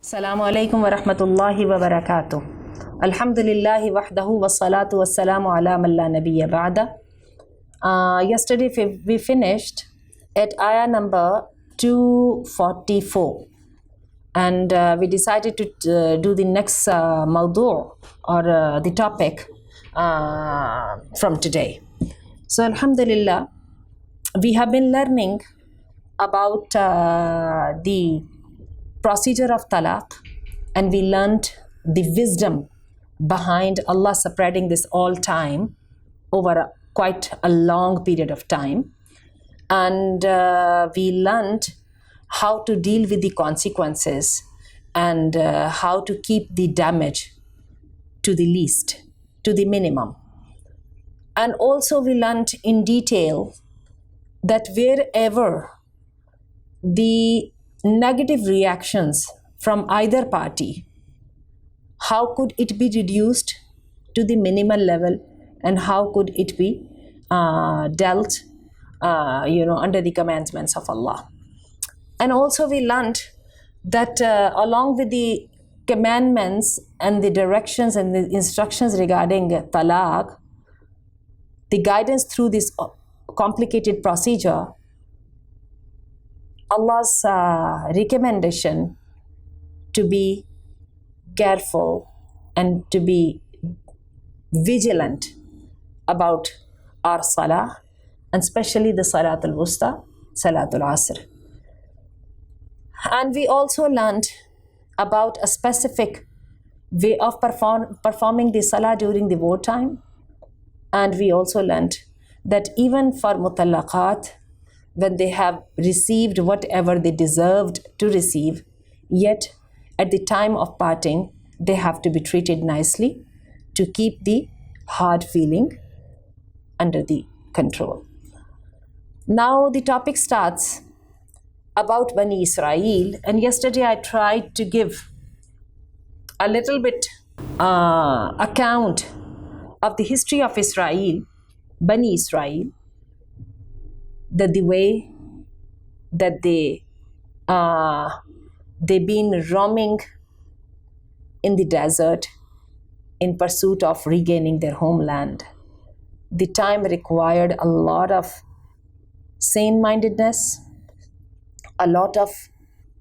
Assalamu alaikum wa rahmatullahi wa barakatuh. Alhamdulillahi wahdahu wa salatu wa salamu ala man la nabiyya ba'da. Yesterday we finished at ayah number 244 and we decided to do the next mawdu' or the topic from today. So alhamdulillah, we have been learning about the procedure of talaq, and we learned the wisdom behind Allah spreading this all time over quite a long period of time, and we learned how to deal with the consequences and how to keep the damage to the least, to the minimum. And also we learned in detail that wherever the negative reactions from either party, how could it be reduced to the minimal level, and how could it be dealt under the commandments of Allah. And also we learned that along with the commandments and the directions and the instructions regarding talaq, the guidance through this complicated procedure, Allah's recommendation to be careful and to be vigilant about our salah, and especially the Salatul Wusta, Salatul Asr. And we also learned about a specific way of performing the salah during the wartime. And we also learned that even for mutallaqat, when they have received whatever they deserved to receive, yet at the time of parting, they have to be treated nicely to keep the hard feeling under the control. Now the topic starts about Bani Israel, and yesterday I tried to give a little bit account of the history of Israel, Bani Israel, that the way that they've been roaming in the desert in pursuit of regaining their homeland. The time required a lot of sane-mindedness, a lot of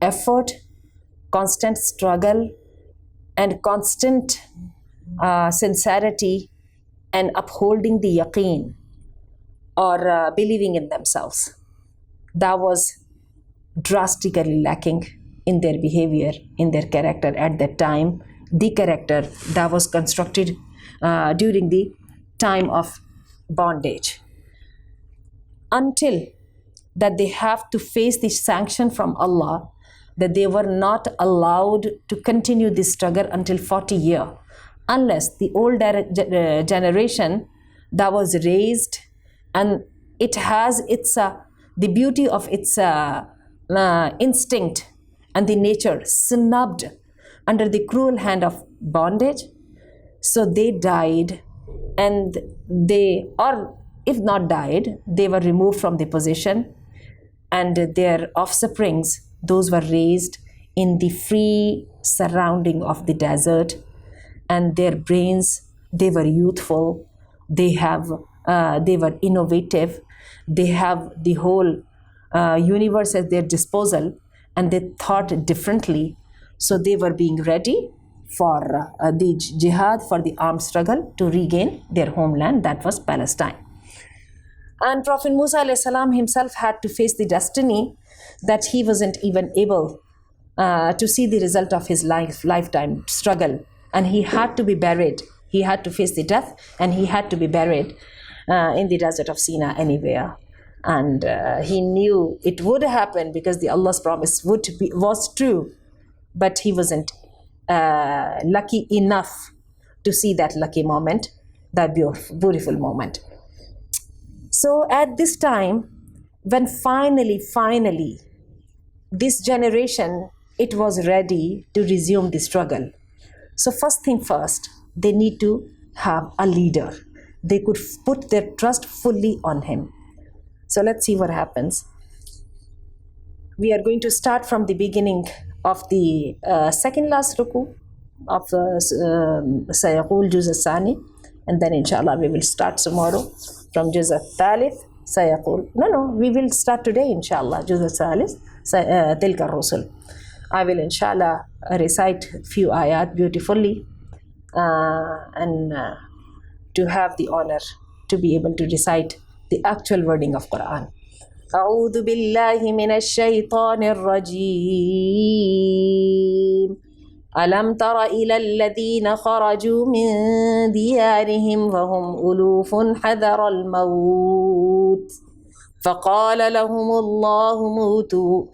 effort, constant struggle, and constant sincerity and upholding the yaqeen, or believing in themselves. That was drastically lacking in their behavior, in their character at that time, the character that was constructed during the time of bondage. Until that they have to face the sanction from Allah, that they were not allowed to continue this struggle until 40 years, unless the older generation that was raised, and it has its the beauty of its instinct and the nature snubbed under the cruel hand of bondage. So they died, and they, or if not died, they were removed from the position, and their offsprings, those were raised in the free surrounding of the desert, and their brains, they were youthful, they were innovative, they have the whole universe at their disposal, and they thought differently. So they were being ready for the jihad, for the armed struggle to regain their homeland, that was Palestine. And Prophet Musa alayhi salam himself had to face the destiny that he wasn't even able to see the result of his lifetime struggle, and he had to be buried. He had to face the death, and he had to be buried in the desert of Sinai anywhere. And he knew it would happen because the Allah's promise was true, but he wasn't lucky enough to see that lucky moment, that beautiful moment. So at this time, when finally, this generation, it was ready to resume the struggle. So first thing first, they need to have a leader. They could put their trust fully on him. So let's see what happens. We are going to start from the beginning of the second last ruku of Sayaqul Juz Sani, and then inshallah we will start tomorrow from Juz Thalith Sayaqul. No, we will start today inshallah Juz Thalith Tilka Rusul. I will inshallah recite few ayat beautifully and to have the honor to be able to recite the actual wording of Quran. أعوذ بالله من الشيطان الرجيم ألم تر إلى الذين خرجوا من ديارهم وهم ألوف حذر الموت فقال لهم الله موتوا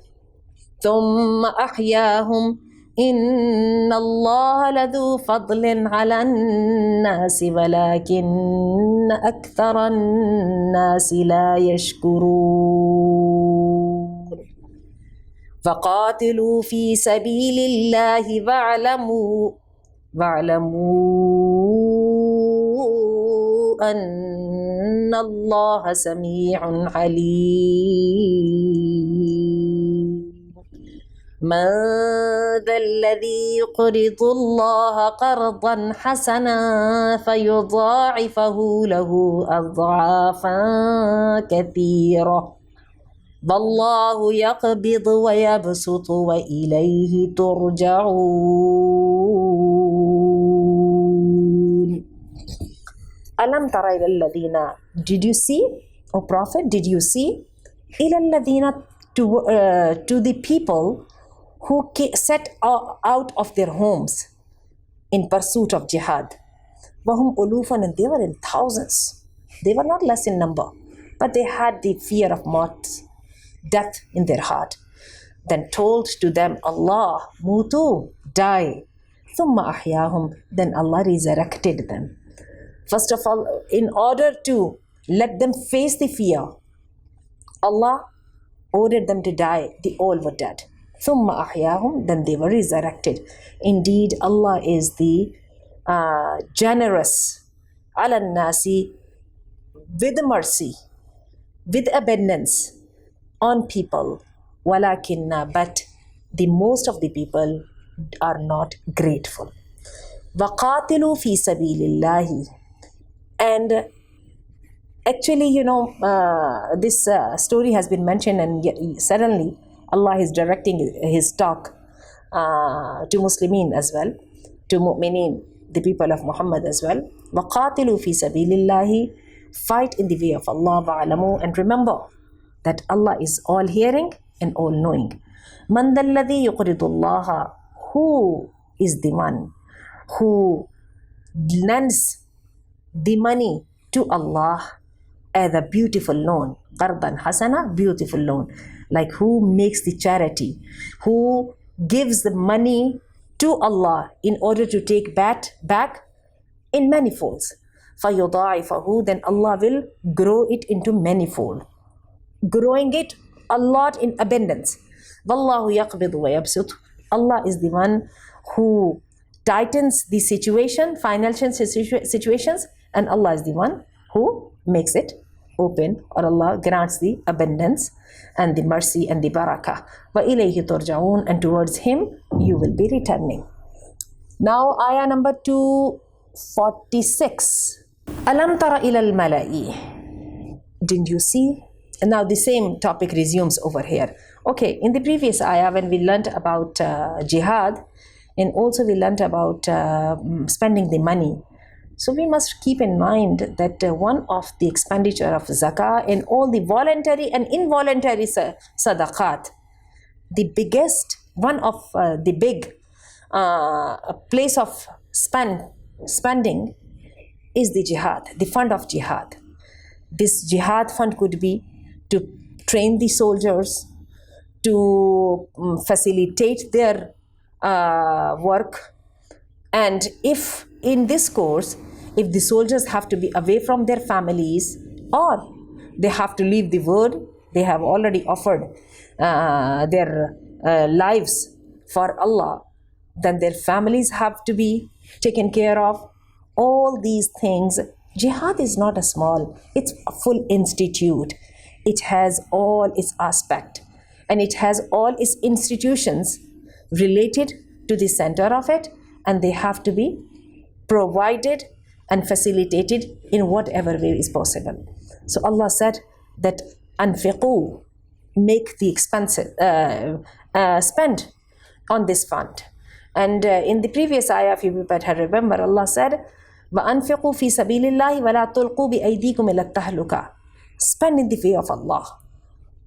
ثم أحياهم إن الله لذو فضل على الناس ولكن أكثر الناس لا يشكرون فقاتلوا في سبيل الله واعلموا أن الله سميع عليم من ذا الذي يقرض الله قرضا حسنا فيضاعفه له أضعافا كثيرة والله يقبض ويبسط وإليه ترجعون. ألم تر إلى الذين, did you see, O Prophet, did you see, إلى الذين, to the people who set out of their homes in pursuit of jihad. Wahum ulufan, and they were in thousands. They were not less in number, but they had the fear of death in their heart. Then told to them Allah, mutu, die. Thumma ahyahum, then Allah resurrected them. First of all, in order to let them face the fear, Allah ordered them to die. They all were dead. Thumma ahyahum, then they were resurrected. Indeed, Allah is the generous, ala nasi, with mercy, with abundance on people. Walakinna, but the most of the people are not grateful. Waqatilu fi sabilillahi. And actually, this story has been mentioned, and suddenly Allah is directing His talk to Muslimin as well, to Mu'mineen, the people of Muhammad as well. وَقَاتِلُوا فِي سَبِيلِ اللَّهِ, fight in the way of Allah. وَعَلَمُوا, and remember that Allah is all hearing and all knowing. مَنْ ذَا الَّذِي يُقْرِضُ اللَّهَ, who is the one who lends the money to Allah as a beautiful loan. Qardan hasana, beautiful loan. Like who makes the charity, who gives the money to Allah in order to take back in manifolds. فَيُضَاعِفَهُ, then Allah will grow it into manifold, growing it a lot in abundance. وَاللَّهُ يَقْبِضُ وَيَبْسُطُ, Allah is the one who tightens the financial situations, and Allah is the one who makes it open, or Allah grants the abundance and the mercy and the barakah. وَإِلَيْهِ تُرْجَعُونَ, and towards Him you will be returning. Now ayah number 246. أَلَمْ تَرَ إِلَى الْمَلَئِ, didn't you see? And now the same topic resumes over here. Okay, in the previous ayah when we learnt about jihad, and also we learnt about spending the money. So we must keep in mind that one of the expenditure of zakah and all the voluntary and involuntary sadaqat, the biggest, one of the big place of spending is the jihad, the fund of jihad. This jihad fund could be to train the soldiers, to facilitate their work, and if in this course, if the soldiers have to be away from their families, or they have to leave the world, they have already offered their lives for Allah, then their families have to be taken care of. All these things, jihad is not a small, it's a full institute. It has all its aspect, and it has all its institutions related to the center of it, and they have to be provided and facilitated in whatever way is possible. So Allah said that anfiqu, make the expenses, spend on this fund. And in the previous ayah, if you better remember, Allah said, وَأَنْفِقُوا فِي سَبِيلِ اللَّهِ وَلَا تُلْقُوا بِأَيْدِيكُمْ إِلَى التَّهْلُكَةِ. Spend in the way of Allah,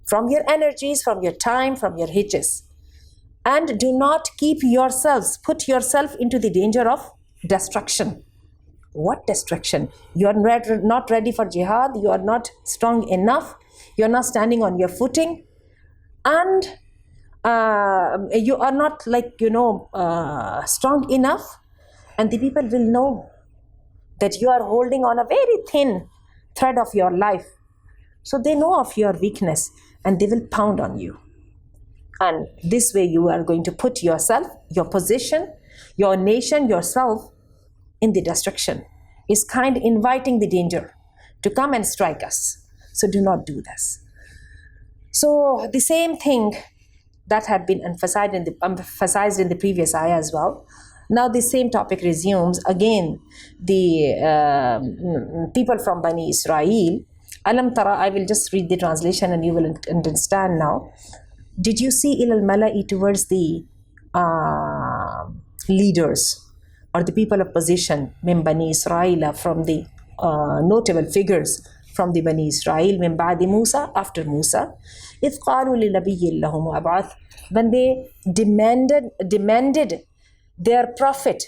from your energies, from your time, from your riches. And do not put yourself into the danger of destruction. What destruction? You are not ready for jihad, you are not strong enough, you are not standing on your footing, and you are not strong enough, and the people will know that you are holding on a very thin thread of your life. So they know of your weakness and they will pound on you. And this way you are going to put yourself, your position, your nation, yourself in the destruction. Is kind of inviting the danger to come and strike us. So do not do this. So the same thing that had been emphasized in the previous ayah as well. Now the same topic resumes again. The people from Bani Israel, Alam Tara, I will just read the translation and you will understand now. Did you see ilal mala'i, towards the leaders or the people of position, min Bani Israel, from the notable figures from the Bani Israel, min ba'di Musa, after Musa, إِذْ قَالُوا لِنَبِيٍّ لَهُمْ أَبْعَثْ, when they demanded their prophet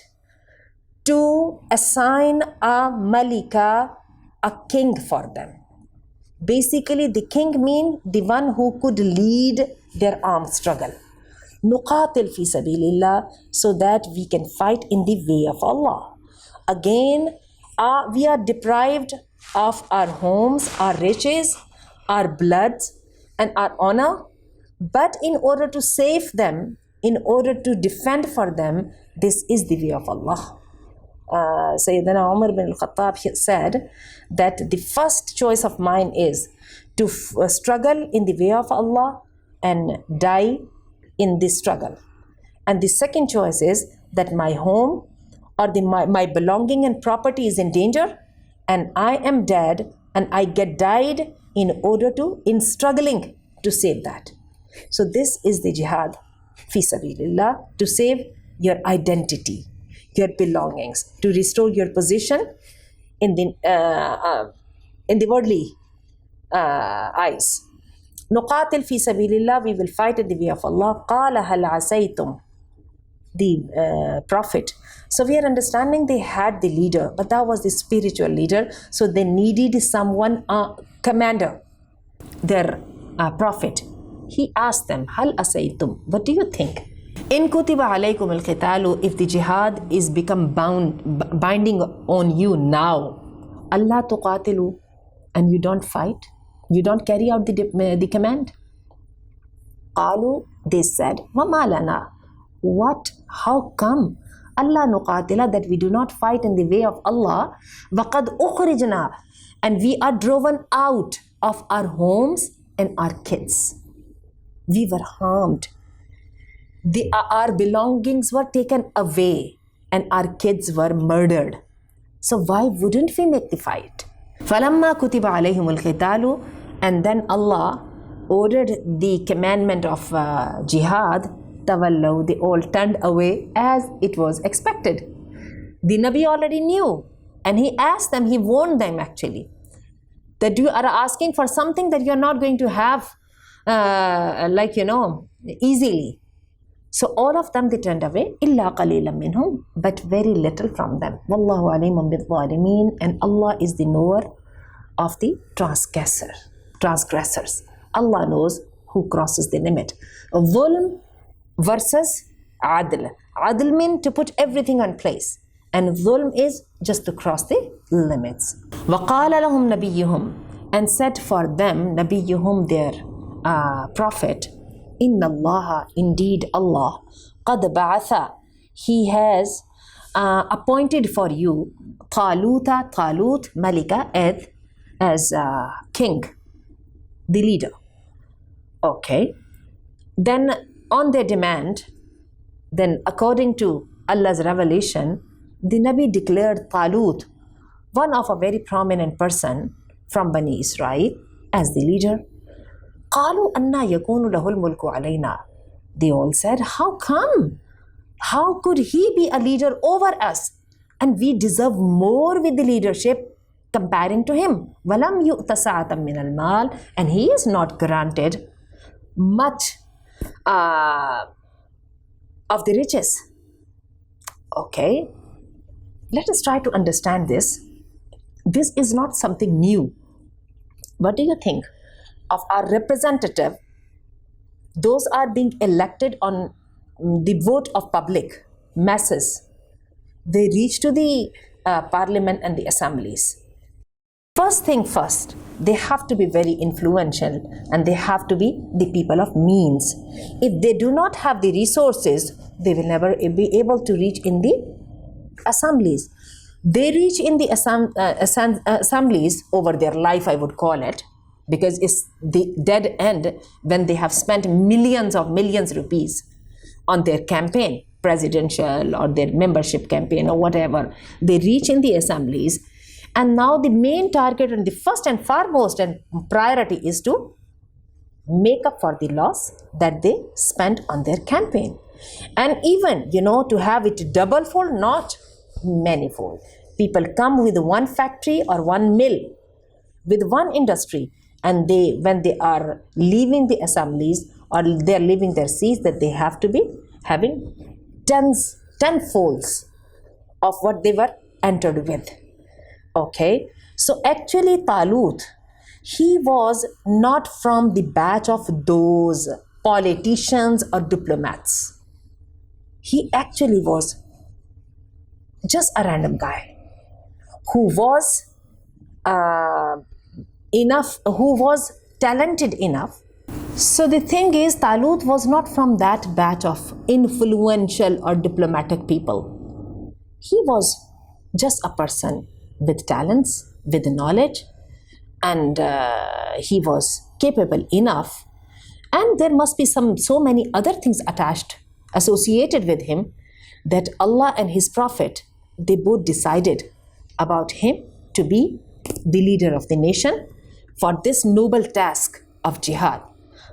to assign a malika, a king for them. Basically, the king means the one who could lead their armed struggle. نُقَاتِلْ فِي سَبِيلِ اللَّهِ, so that we can fight in the way of Allah. Again, we are deprived of our homes, our riches, our blood, and our honor. But in order to save them, in order to defend for them, this is the way of Allah. Sayyidina Umar bin al-Khattab said that the first choice of mine is to struggle in the way of Allah and die in this struggle. And the second choice is that my home or my belonging and property is in danger and I am dead and I get died in struggling to save that. So this is the jihad fi sabilillah, to save your identity, your belongings, to restore your position in the worldly eyes. نقاتل في سبيل الله, we will fight in the way of Allah. قال هل عسيتم, the prophet. So we are understanding they had the leader, but that was the spiritual leader. So they needed someone, commander, their prophet. He asked them, هل عسيتم, what do you think? In kutiba alaykum al-qitalu, if the jihad is become binding on you now, Allah tuqatilu, and you don't fight, you don't carry out the command. Qalu, they said, وَمَا لَنَا, what, how come? Allah nuqatila, that we do not fight in the way of Allah. وَقَدْ أُخْرِجْنَا, and we are driven out of our homes and our kids. We were harmed. Our belongings were taken away and our kids were murdered. So why wouldn't we make the fight? فَلَمَّا كُتِبَ عَلَيْهِمُ الْقِتَالُ, and then Allah ordered the commandment of jihad. تَوَلَّوْا, they all turned away as it was expected. The Nabi already knew and he asked them, he warned them actually, that you are asking for something that you are not going to have easily. So all of them, they turned away, إِلَّا قَلِيلًا مِّنْهُمْ, but very little from them. وَاللَّهُ عَلِيمٌ بِالظَّالِمِينَ, and Allah is the knower of the transgressors. Allah knows who crosses the limit. Zulm versus adl. Adl means to put everything on place, and zulm is just to cross the limits. وَقَالَ لَهُمْ نَبِيُّهُمْ, and said for them, نَبِيُّهُمْ, their prophet, Inna Allah, indeed Allah, qad ba'atha, he has appointed for you Talut, Malika, as king, the leader. Okay. Then on their demand, Then according to Allah's revelation, the Nabi declared Talut, one of a very prominent person from Bani Israel, as the leader. قالوا أَنَّا يَكُونُ لَهُ الْمُلْكُ عَلَيْنَا. They all said, how come? How could he be a leader over us? And we deserve more with the leadership comparing to him. وَلَمْ يُؤْتَ سَعَةً مِّنَ الْمَالِ. And he is not granted much of the riches. Okay, let us try to understand this. This is not something new. What do you think of our representative? Those are being elected on the vote of public masses. They reach to the parliament and the assemblies. First thing first, they have to be very influential and they have to be the people of means. If they do not have the resources, they will never be able to reach in the assemblies. They reach in the assemblies over their life, I would call it, because it's the dead end when they have spent millions rupees on their campaign, presidential or their membership campaign or whatever. They reach in the assemblies, and now the main target and the first and foremost and priority is to make up for the loss that they spent on their campaign. And even, to have it double-fold, not many-fold. People come with one factory or one mill, with one industry, and when they are leaving the assemblies or they are leaving their seats, that they have to be having tenfolds of what they were entered with. Okay, so actually Talut, he was not from the batch of those politicians or diplomats. He actually was just a random guy who was talented enough. So the thing is, Talut was not from that batch of influential or diplomatic people. He was just a person with talents, with knowledge, and he was capable enough. And there must be so many other things associated with him, that Allah and His Prophet, they both decided about him to be the leader of the nation for this noble task of jihad.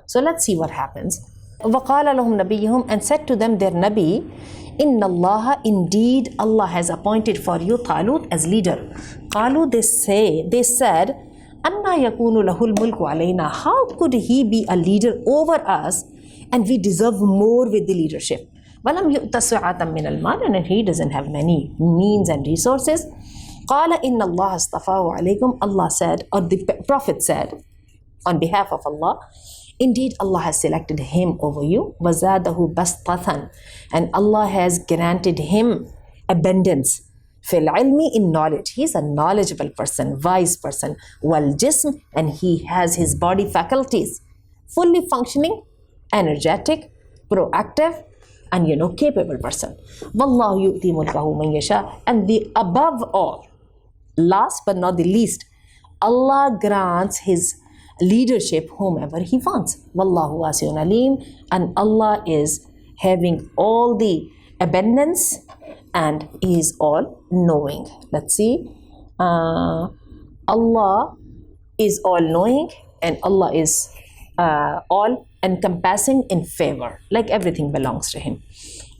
So let's see what happens. وَقَالَ لَهُمْ نَبِيُّهُمْ, and said to them their Nabi, إِنَّ اللَّهَ, indeed Allah has appointed for you Talut as leader. قالوا, they said, أَنَّا يَكُونُ لَهُ الْمُلْكُ عَلَيْنَا. How could he be a leader over us and we deserve more with the leadership? وَلَمْ يُؤْتَ سُعَةً مِّنَ الْمَالِ, and he doesn't have many means and resources. قَالَ إِنَّ اللَّهَ اصْطَفَاهُ عَلَيْكُمْ. Allah said, or the Prophet said, on behalf of Allah, indeed Allah has selected him over you. وَزَادَهُ بَسْطَةً, and Allah has granted him abundance. فِي الْعِلْمِ, in knowledge. He is a knowledgeable person, wise person. وَالْجِسْمِ, and he has his body faculties fully functioning, energetic, proactive, and capable person. وَاللَّهُ يُؤْتِي مُلْكَهُ مَنْ يَشَاءُ, and the above all, last but not the least, Allah grants his leadership whomever he wants. Wallahu wasi'un alim, and Allah is having all the abundance and he is all knowing. Let's see. Allah is all knowing and Allah is all encompassing in favor, like everything belongs to him.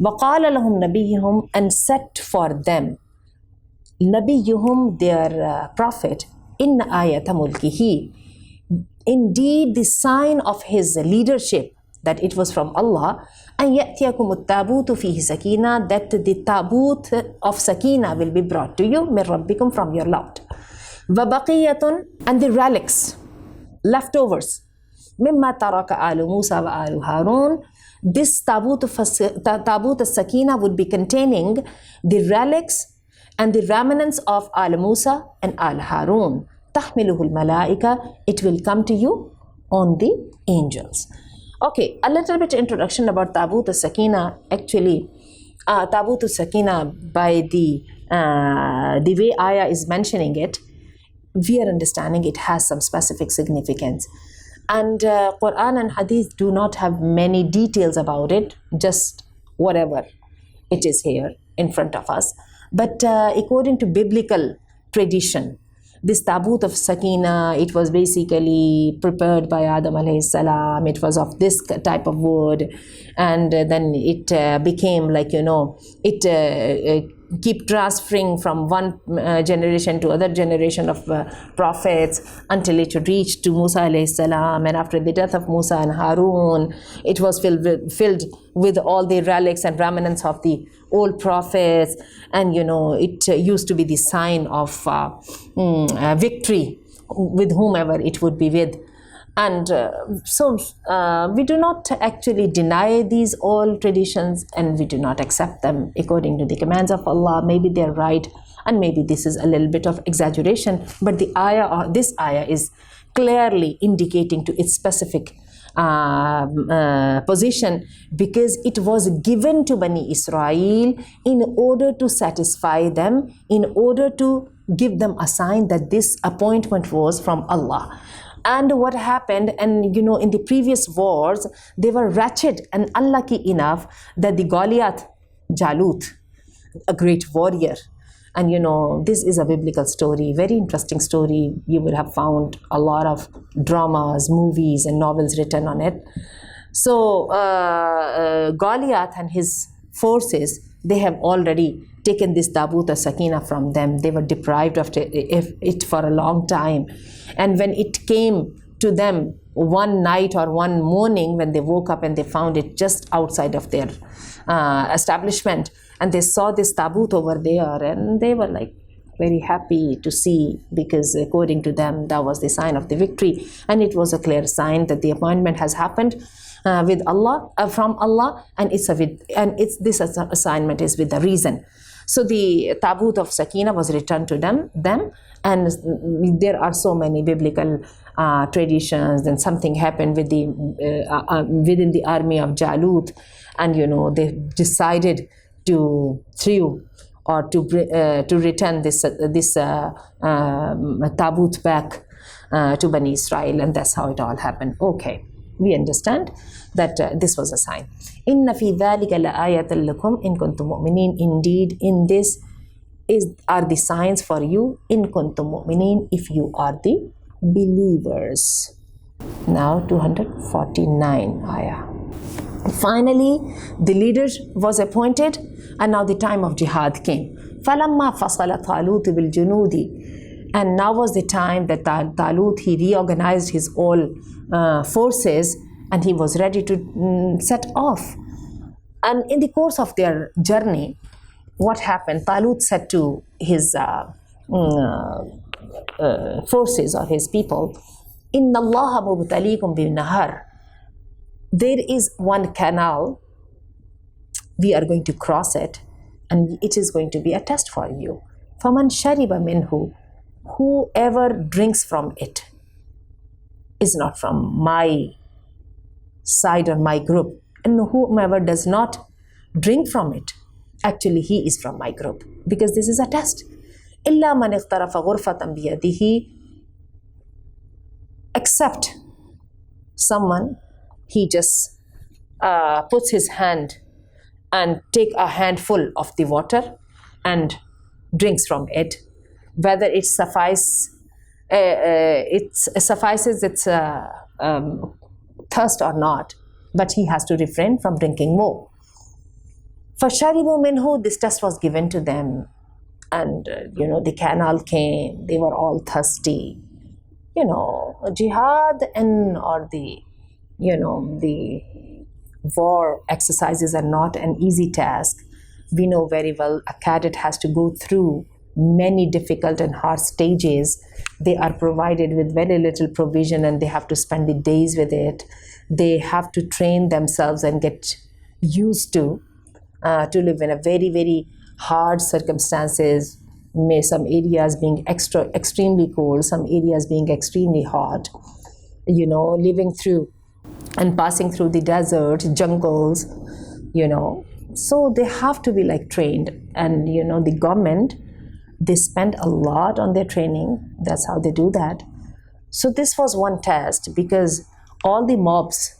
وَقَالَ لَهُمْ نَبِيُّهُمْ, and set for them Nabiyuhum, their prophet, إِنَّ آيَةَ مُلْكِهِ, indeed the sign of his leadership, that it was from Allah, أَنْ يَأْتِيَكُمُ التَّابُوتُ فِيهِ سَكِينَةٌ, that the tabut of Sakina will be brought to you, مِنْ رَبِّكُمْ, from your Lord. وَبَقِيَّةٌ, and the relics, leftovers, مِمَّا تَرَكَ آلُ مُوسَى وَآلُ هَارُونَ. This tabut Sakina would be containing the relics and the remnants of Al Musa and Al Harun. تَحْمِلُهُ الْمَلَائِكَةِ, it will come to you on the angels. Okay, a little bit introduction about Tabut Sakina. Actually, Tabut Sakina, by the way Ayah is mentioning it, we are understanding it has some specific significance. And Quran and Hadith do not have many details about it, just whatever it is here in front of us. But according to biblical tradition, this tabut of Sakina, it was basically prepared by Adam alayhi salam. It was of this type of wood, and then it became like, it keep transferring from one generation to other generation of prophets until it reached to Musa alayhi salam. And after the death of Musa and Harun, it was filled with all the relics and remnants of the old prophets. And it used to be the sign of victory with whomever it would be with. And so we do not actually deny these old traditions, and we do not accept them according to the commands of Allah. Maybe they're right, and maybe this is a little bit of exaggeration, but the ayah, or this ayah, is clearly indicating to its specific position, because it was given to Bani Israel in order to satisfy them, in order to give them a sign that this appointment was from Allah. And what happened, and in the previous wars, they were wretched and unlucky enough that the Goliath, Jalut, a great warrior, and this is a biblical story, very interesting story. You would have found a lot of dramas, movies, and novels written on it. So Goliath and his forces, they have already taken this tabut of Sakina from them. They were deprived of it for a long time. And when it came to them one night or one morning, when they woke up and they found it just outside of their establishment, and they saw this tabut over there, and they were like very happy to see, because according to them, that was the sign of the victory. And it was a clear sign that the appointment has happened with Allah, from Allah, and this assignment is with a reason. So the tabut of Sakina was returned to them, and there are so many biblical traditions. Then something happened with within the army of Jalut, and they decided to return this tabut back to Bani Israel, and that's how it all happened. Okay, we understand that this was a sign. Inna fi dhalika la ayatan lakum in kuntum mu'minin. Indeed, in this are the signs for you, in kuntum mu'minin, if you are the believers. Now 249 ayah. Finally, the leader was appointed, and now the time of jihad came. فَلَمَّا فَصَلَ طَالُوتُ بِالْجُنُودِ. And now was the time that Talut, he reorganized his all forces, and he was ready to set off. And in the course of their journey, what happened? Talut said to his forces, or his people, إِنَّ اللَّهَ مُبْتَلِيكُمْ بِالنَّهَرِ. There is one canal, we are going to cross it, and it is going to be a test for you. فَمَنْ شَرِبَ مِنْهُ. Whoever drinks from it is not from my side or my group, and whomever does not drink from it, actually he is from my group, because this is a test. إِلَّا مَنْ اغْتَرَفَ غُرْفَةً بِيَدِهِ. Except someone, he just puts his hand and take a handful of the water and drinks from it, whether it suffices its thirst or not, but he has to refrain from drinking more. فَشَرِبُوا مِنْهُ. This test was given to them, and the canal came. They were all thirsty. Jihad or the war exercises are not an easy task. We know very well a cadet has to go through many difficult and hard stages. They are provided with very little provision, and they have to spend the days with it. They have to train themselves and get used to live in a very, very hard circumstances. Some areas being extremely cold, some areas being extremely hot, living through and passing through the desert, jungles, So they have to be trained, and the government, they spend a lot on their training. That's how they do that. So this was one test, because all the mobs,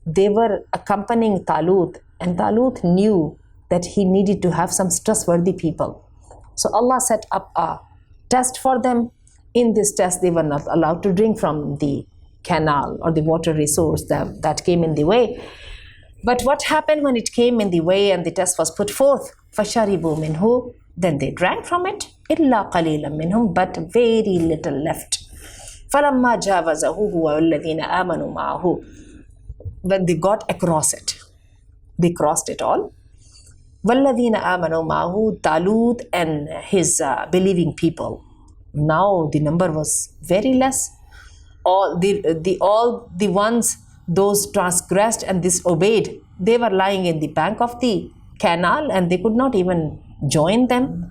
they were accompanying Talut And Talut knew that he needed to have some trustworthy people. So Allah set up a test for them. In this test, they were not allowed to drink from the canal or the water resource that came in the way. But what happened when it came in the way and the test was put forth? فَشَرِبُوا مِنْهُ. Then they drank from it. إِلَّا قَلِيلًا مِنْهُمْ. But very little left. فَلَمَّا جَاوَزَهُ هُوَ وَالَّذِينَ آمَنُوا مَعَهُ. When they got across it, they crossed it all. وَالَّذِينَ آمَنُوا مَعَهُ. Talut and his believing people. Now the number was very less. All the ones, those transgressed and disobeyed, they were lying in the bank of the canal and they could not even join them.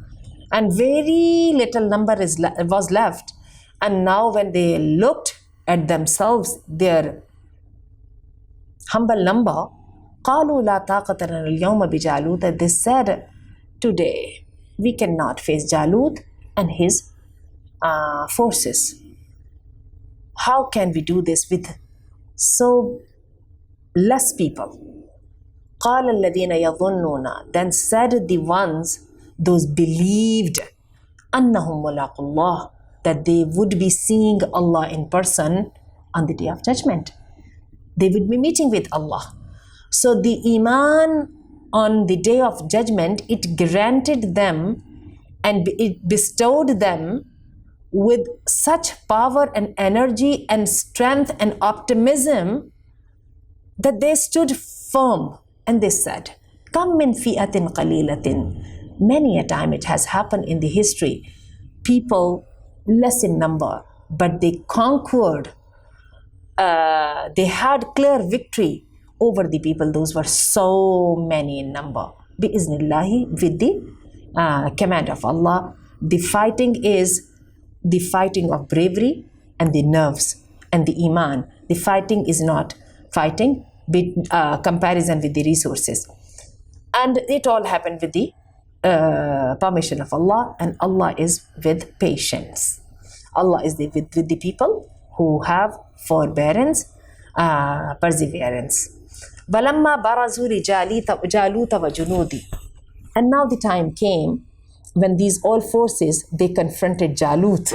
And very little number was left. And now when they looked at themselves, their humble number, قالوا لا طاقة لنا اليوم بجالوت. They said, today we cannot face Jalut and his forces. How can we do this with so less people? قال الذين يظنون. Then said the ones, those believed, أنهم ملاقو الله, that they would be seeing Allah in person on the day of judgment. They would be meeting with Allah. So the iman on the day of judgment, it granted them and it bestowed them with such power and energy and strength and optimism that they stood firm and they said, "Kam min fi'atin qalilatin." Many a time it has happened in the history. People less in number, but they conquered. They had clear victory over the people. Those were so many in number. Bi-iznillahi, with the command of Allah. The fighting is the fighting of bravery and the nerves and the iman. The fighting is not fighting with comparison with the resources. And it all happened with the permission of Allah, and Allah is with patience. Allah is with the people who have forbearance, perseverance. وَلَمَّا بَرَزُوا لِجَالُوتَ وَجُنُودِهِ. And now the time came when these all forces, they confronted Jalut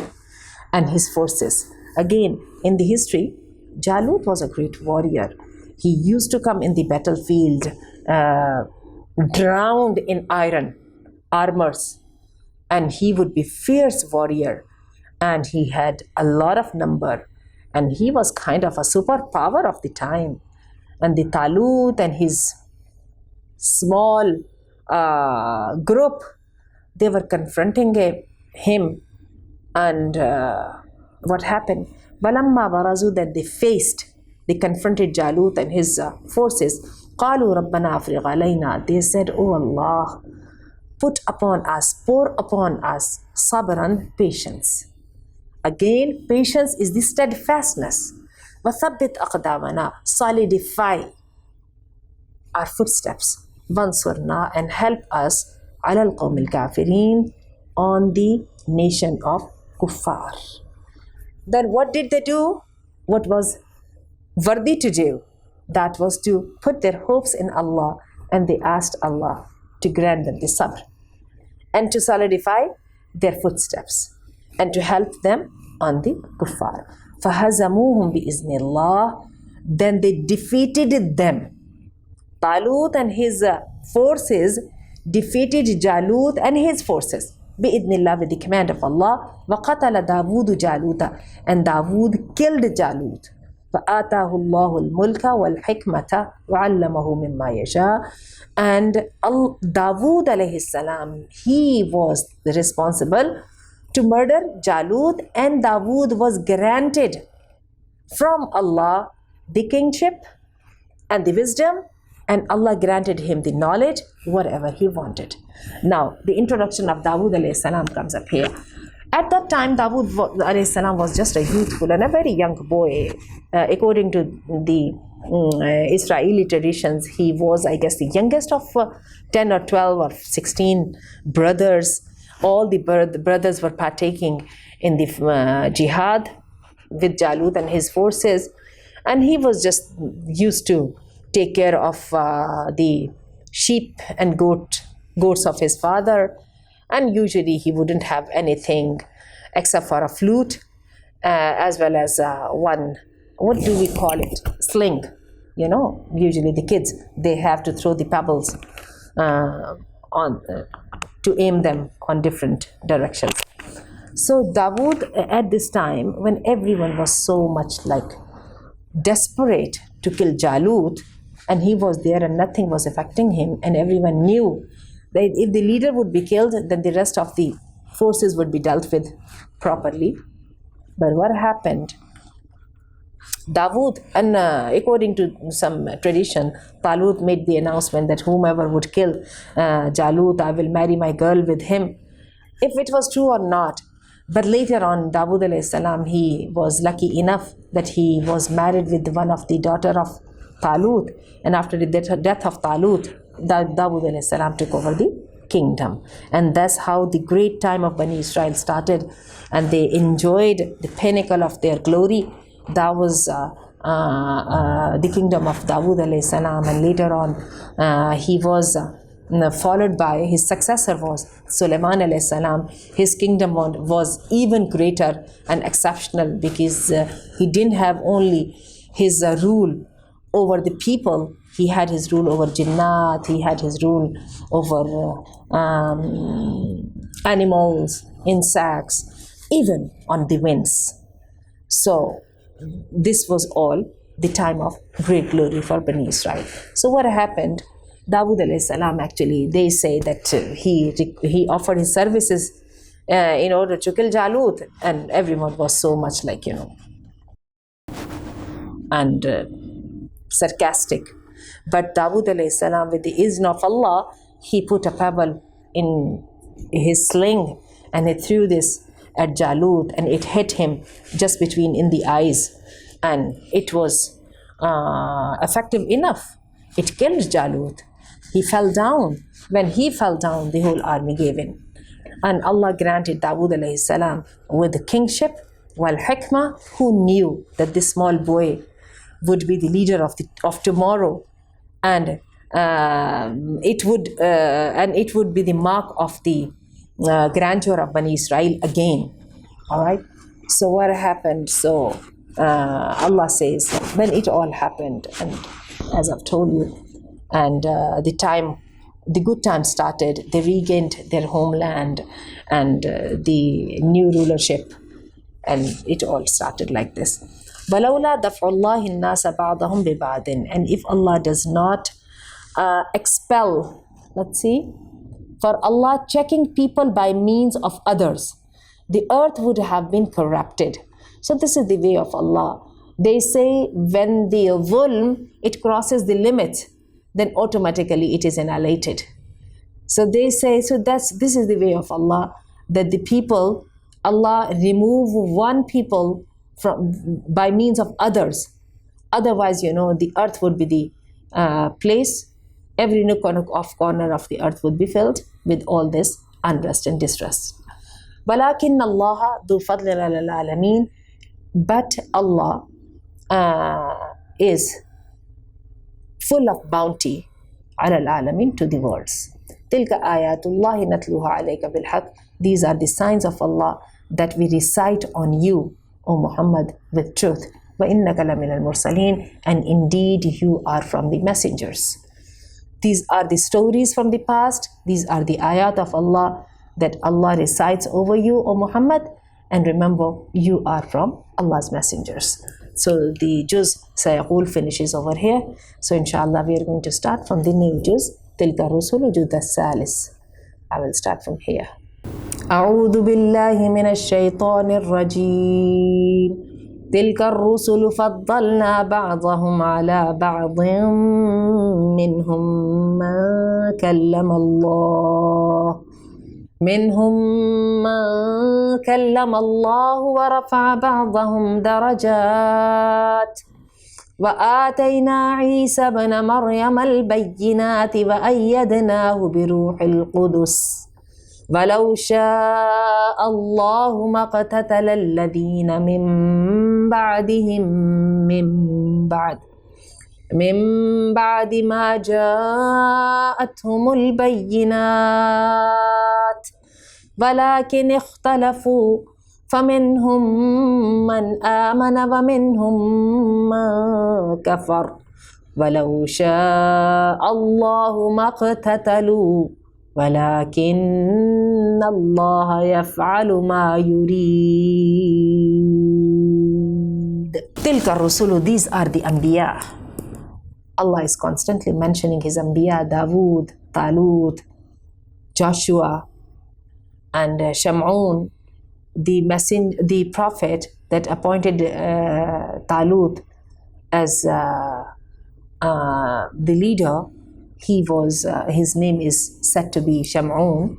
and his forces. Again, in the history, Jalut was a great warrior. He used to come in the battlefield drowned in iron armors, and he would be fierce warrior, and he had a lot of number, and he was kind of a superpower of the time. And the Talut and his small group, they were confronting him. And what happened? Balamma barazu, that they confronted Jalut and his forces. قالوا ربنا أفرغ علينا. They said, "Oh Allah, put upon us, pour upon us, sabran, patience." Again, patience is the steadfastness. وَثَبِّتْ أَقْدَامَنَا. Solidify our footsteps. وَانْصُرْنَا. And help us عَلَى الْقَوْمِ الْكَافِرِينَ. On the nation of kuffar. Then what did they do? What was worthy to do? That was to put their hopes in Allah, and they asked Allah to grant them the sabr and to solidify their footsteps and to help them on the kuffar. فَهَزَمُوهُمْ بِإِذْنِ اللَّهِ. Then they defeated them. Talut and his forces defeated Jalut and his forces. بِإِذْنِ اللَّهِ, with the command of Allah. وَقَتَلَ دَاوُودُ جَالُوتَ. And Dawood killed Jalut. فَآتَاهُ اللَّهُ الْمُلْكَ وَالْحِكْمَةَ وَعَلَّمَهُ مِمَّا يَشَاءُ. And Dawood alayhi salam, he was responsible to murder Jalut, and Dawood was granted from Allah the kingship and the wisdom, and Allah granted him the knowledge, whatever he wanted. Now, the introduction of Dawood alayhi salam comes up here. At that time, Dawood alayhi salam was just a youthful and a very young boy. According to the Israeli traditions, he was, I guess, the youngest of 10 or 12 or 16 brothers. All the brothers were partaking in the jihad with Jalut and his forces, and he was just used to take care of the sheep and goats of his father, and usually he wouldn't have anything except for a flute, as well as one, what do we call it, sling. Usually the kids, they have to throw the pebbles on to aim them on different directions. So Dawood, at this time when everyone was so much like desperate to kill Jalut, and he was there and nothing was affecting him, and everyone knew that if the leader would be killed, then the rest of the forces would be dealt with properly. But what happened? Dawood, and according to some tradition, Talut made the announcement that whomever would kill Jalut, I will marry my girl with him. If it was true or not. But later on, Dawood alayhi salam, he was lucky enough that he was married with one of the daughter of Talut. And after the death of Talut, Dawood alayhi salam took over the kingdom. And that's how the great time of Bani Israel started. And they enjoyed the pinnacle of their glory. That was the kingdom of Dawood alayhi salam. And later on, he was followed by his successor was Sulaiman alayhi salam. His kingdom was even greater and exceptional, because he didn't have only his rule over the people, he had his rule over jinnat, he had his rule over animals, insects, even on the winds. So this was all the time of great glory for Bani Israel. So what happened? Dawood alayhi salam, actually, they say that he offered his services in order to kill Jalut, and everyone was so much like, and sarcastic. But Dawood alayhi salam, with the izn of Allah, he put a pebble in his sling and he threw this at Jalut, and it hit him just in the eyes, and it was effective enough. It killed Jalut. He fell down. When he fell down, the whole army gave in. And Allah granted Dawood alayhi salam with the kingship, while hikmah, who knew that this small boy would be the leader of tomorrow, and it would be the mark of the grandeur of Bani Israel again. All right. So what happened? So Allah says, when it all happened, and as I've told you, and the good time started, they regained their homeland and the new rulership, and it all started like this. وَلَوْلَا دَفْعُ اللَّهِ النَّاسَ بَعْضَهُمْ بِبَعْضٍ. And if Allah does not expel, for Allah checking people by means of others, the earth would have been corrupted. So this is the way of Allah. They say when the zulm, it crosses the limit, then automatically it is annihilated. So they say, this is the way of Allah, that the people, Allah remove one people by means of others. Otherwise, the earth would be the place, every nook of corner of the earth would be filled with all this unrest and distress. وَلَكِنَّ اللَّهَ ذُو فَضْلٍ عَلَى الْعَالَمِينَ. But Allah is full of bounty على العالمين, to the worlds. تلك آيات الله نتلوها عليك بالحق. These are the signs of Allah that we recite on you, O Muhammad, with truth. وَإِنَّكَ لَمِنَ الْمُرْسَلِينَ. And indeed you are from the messengers. These are the stories from the past. These are the ayat of Allah that Allah recites over you, O Muhammad. And remember, you are from Allah's messengers. So the juz Sayaqul finishes over here. So inshallah we are going to start from the new juz, Tilka Rusulu Juz Salis. I will start from here. أعوذ بالله من الشيطان الرجيم. تلك الرسل فضلنا بعضهم على بعض منهم من كلم الله ورفع بعضهم درجات وآتينا عيسى ابن مريم البينات وأيدناه بروح القدس ولو شاء الله ما اقتتل الذين من بعدهم من بعد من بعد ما جاءتهم البينات ولكن اختلفوا فمنهم من آمن ومنهم من كفر ولو شاء الله ما اقتتلوا ولكن الله يفعل ما يريد. تلك الرسل, these are the Anbiya. Allah is constantly mentioning His Anbiya, Dawood, Talut, Joshua, and Sham'un, the prophet that appointed Talut as the leader. His name is said to be Sham'un.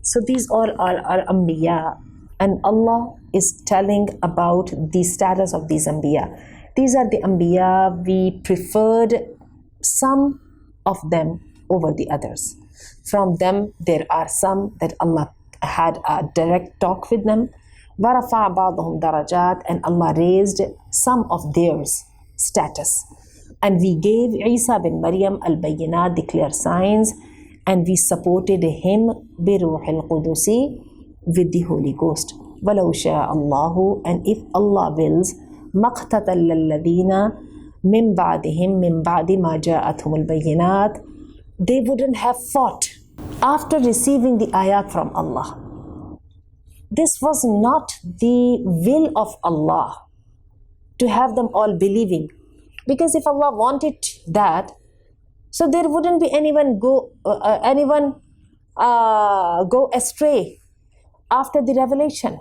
So these all are Anbiya, and Allah is telling about the status of these Anbiya. These are the Anbiya, we preferred some of them over the others. From them, there are some that Allah had a direct talk with them. وَرَفَعَ بَعْضَهُمْ دَرَجَاتٍ, and Allah raised some of theirs status. And we gave Isa bin Maryam al-Bayyinat, the clear signs, and we supported him بِرُوحِ الْقُدُسِ, with the Holy Ghost. وَلَوْ شَاءَ اللَّهُ, and if Allah wills, مَقْتَتَلَّ الَّذِينَ مِنْ بَعْدِهِمْ مِنْ بَعْدِ مَا جَاءَتْهُمُ الْبَيِّنَاتِ, they wouldn't have fought after receiving the ayat from Allah. This was not the will of Allah to have them all believing, because if Allah wanted that, so there wouldn't be anyone go astray after the revelation.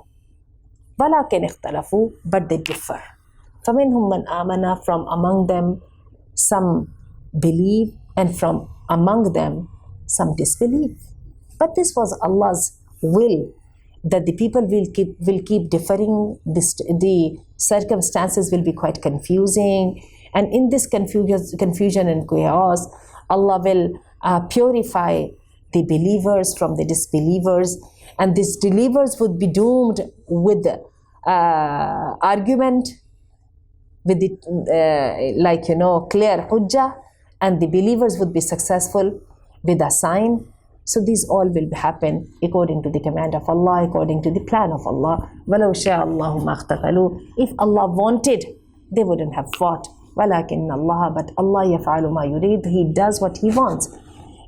وَلَكِنْ اخْتَلَفُوا, but they differ. فَمِنْهُمْ مَنْ آمَنَ, from among them some believe, and from among them some disbelieve. But this was Allah's will, that the people will keep differing. The circumstances will be quite confusing, and in this confusion and chaos, Allah will purify the believers from the disbelievers, and these believers would be doomed with argument, with the clear hujjah, and the believers would be successful with a sign. So these all will happen according to the command of Allah, according to the plan of Allah. وَلَوْ شَاءَ اللَّهُ مَا اقْتَتَلُوا, if Allah wanted, they wouldn't have fought. وَلَكِنَّ اللَّهَ, but Allah يَفْعَلُ مَا يُرِيدُ, He does what He wants.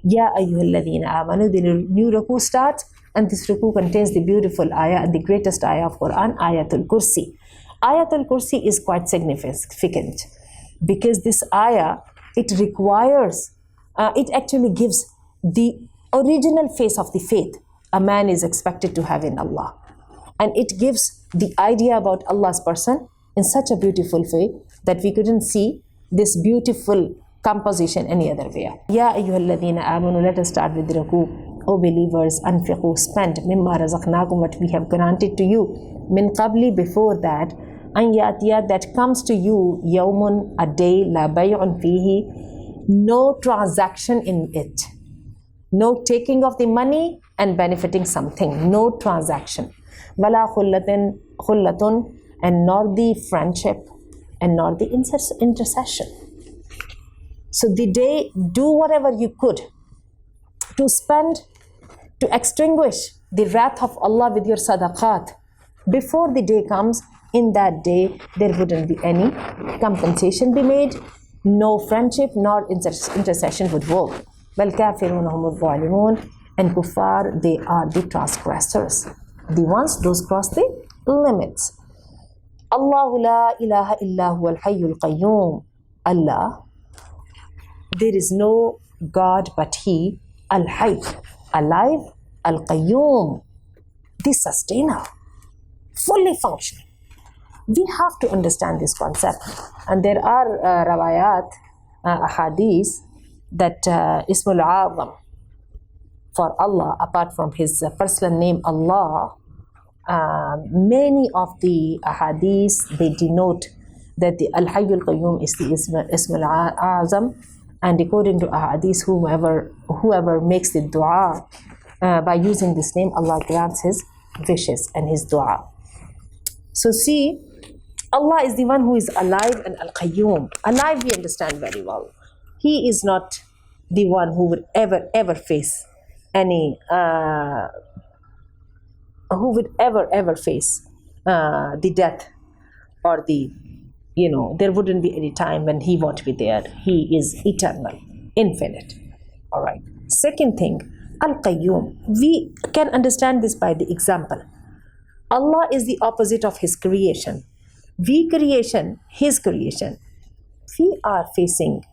يَا أَيُّهَا الَّذِينَ آمَنُوا, the new ruku starts, and this ruku contains the beautiful ayah and the greatest ayah of Quran, Ayatul Kursi. Ayatul Kursi is quite significant, because this ayah, it requires, it actually gives the original face of the faith a man is expected to have in Allah. And it gives the idea about Allah's person in such a beautiful way that we couldn't see this beautiful composition any other way. Ya ayyuhalladhina amanu, let us start with the ruku. O believers, anfiqu, spend, mimma razaqnakum, what we have granted to you, min qabli, before that, an yatiya, that comes to you, yawmun, a day, la bay'un fihi, no transaction in it. No taking of the money and benefiting something, no transaction. Wala khullatun, and nor the friendship, and nor the intercession. So the day, do whatever you could to spend, to extinguish the wrath of Allah with your sadaqat. Before the day comes, in that day, there wouldn't be any compensation be made, no friendship nor intercession would work. وَالْكَافِرُونَ هُمُ الظَّالِمُونَ, and kuffar, they are the transgressors, the ones those cross the limits. Allahu la ilaha illa huwa al-hayyul qayyum. Allah, there is no God but He, al-hayy, alive, al-qayyum, the sustainer, fully functioning. We have to understand this concept, and there are rawayat, ahadith, that Ismul Azam for Allah, apart from His personal name Allah, many of the ahadith, they denote that the Al-Hayyul Qayyum is the Ismul Azam, and according to ahadith, whoever makes the dua by using this name, Allah grants his wishes and his dua. So see, Allah is the one who is alive and Al-Qayyum. Alive we understand very well. He is not the one who would ever face any, who would ever face the death or the, there wouldn't be any time when he won't be there. He is eternal, infinite. All right. Second thing, Al-Qayyum. We can understand this by the example. Allah is the opposite of His creation. We creation, His creation. We are facing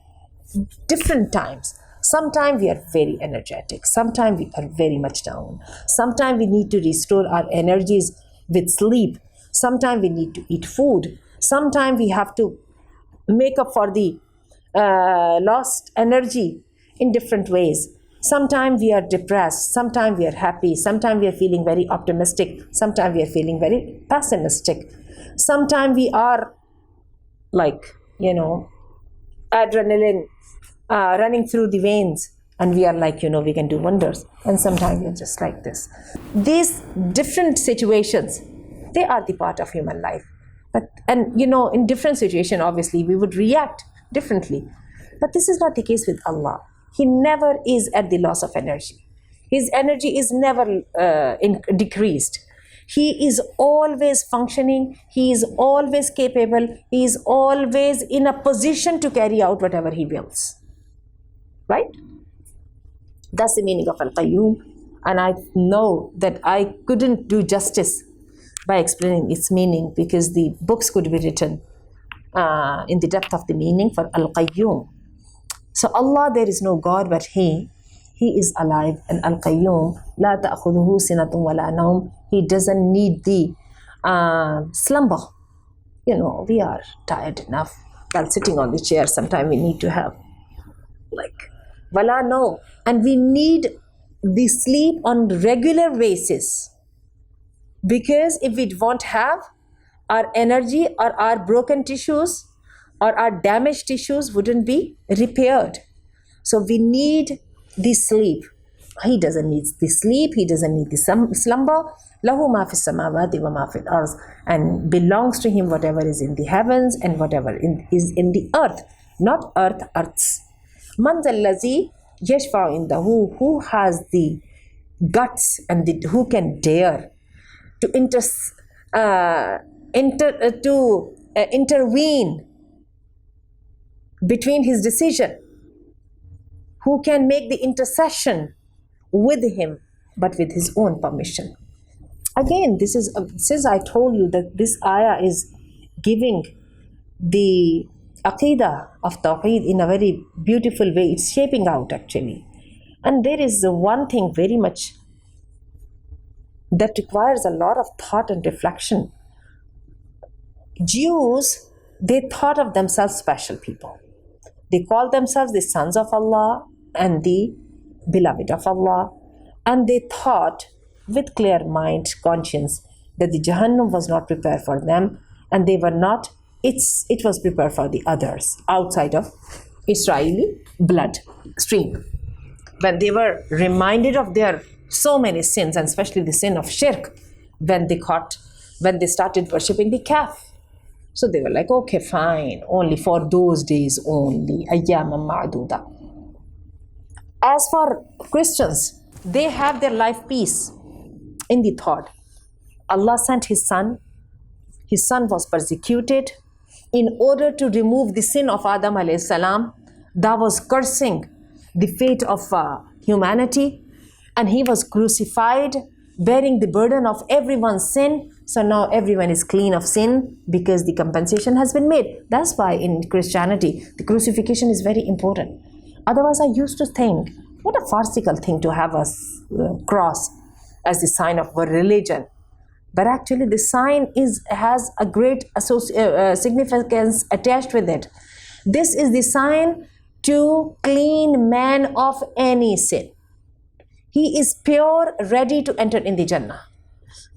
different times. Sometimes we are very energetic. Sometimes we are very much down. Sometimes we need to restore our energies with sleep. Sometimes we need to eat food. Sometimes we have to make up for the lost energy in different ways. Sometimes we are depressed. Sometimes we are happy. Sometimes we are feeling very optimistic. Sometimes we are feeling very pessimistic. Sometimes we are like, adrenaline running through the veins, and we are like, we can do wonders. And sometimes we are just like this. These different situations, they are the part of human life. And in different situations, obviously, we would react differently. But this is not the case with Allah. He never is at the loss of energy. His energy is never decreased. He is always functioning. He is always capable. He is always in a position to carry out whatever He wills. Right? That's the meaning of Al-Qayyum. And I know that I couldn't do justice by explaining its meaning, because the books could be written in the depth of the meaning for Al-Qayyum. So Allah, there is no God but He. He is alive and Al-Qayyum. La ta'khudhuhu sinatun wa la nawm. He doesn't need the slumber. We are tired enough while sitting on the chair. Sometimes we need to have wala no. And we need the sleep on regular basis. Because if we won't have, our energy or our broken tissues or our damaged tissues wouldn't be repaired. So we need the sleep. He doesn't need the sleep. He doesn't need the slumber. Lahu ma fis samawati wa ma fil arz. And belongs to Him whatever is in the heavens and whatever is in the earth. Not earths. Man zallazi yashfa'u indahu. Who has the guts and who can dare to intervene between His decision? Who can make the intercession with Him, but with His own permission? Again, this is since I told you that this ayah is giving the aqidah of Tawheed in a very beautiful way. It's shaping out actually. And there is one thing very much that requires a lot of thought and reflection. Jews, they thought of themselves special people. They called themselves the sons of Allah and the beloved of Allah. And they thought with clear mind, conscience, that the Jahannam was not prepared for them, and they were not, it was prepared for the others outside of Israeli blood stream. When they were reminded of their so many sins, and especially the sin of shirk, when they started worshipping the calf. So they were like, okay, fine, only for those days only, ayyama ma'duda. As for Christians, they have their life peace in the thought. Allah sent His Son. His Son was persecuted in order to remove the sin of Adam alayhi salam that was cursing the fate of humanity. And He was crucified, bearing the burden of everyone's sin. So now everyone is clean of sin because the compensation has been made. That's why in Christianity, the crucifixion is very important. Otherwise, I used to think, what a farcical thing to have a cross as the sign of a religion. But actually, the sign has a great significance attached with it. This is the sign to clean man of any sin. He is pure, ready to enter in the Jannah.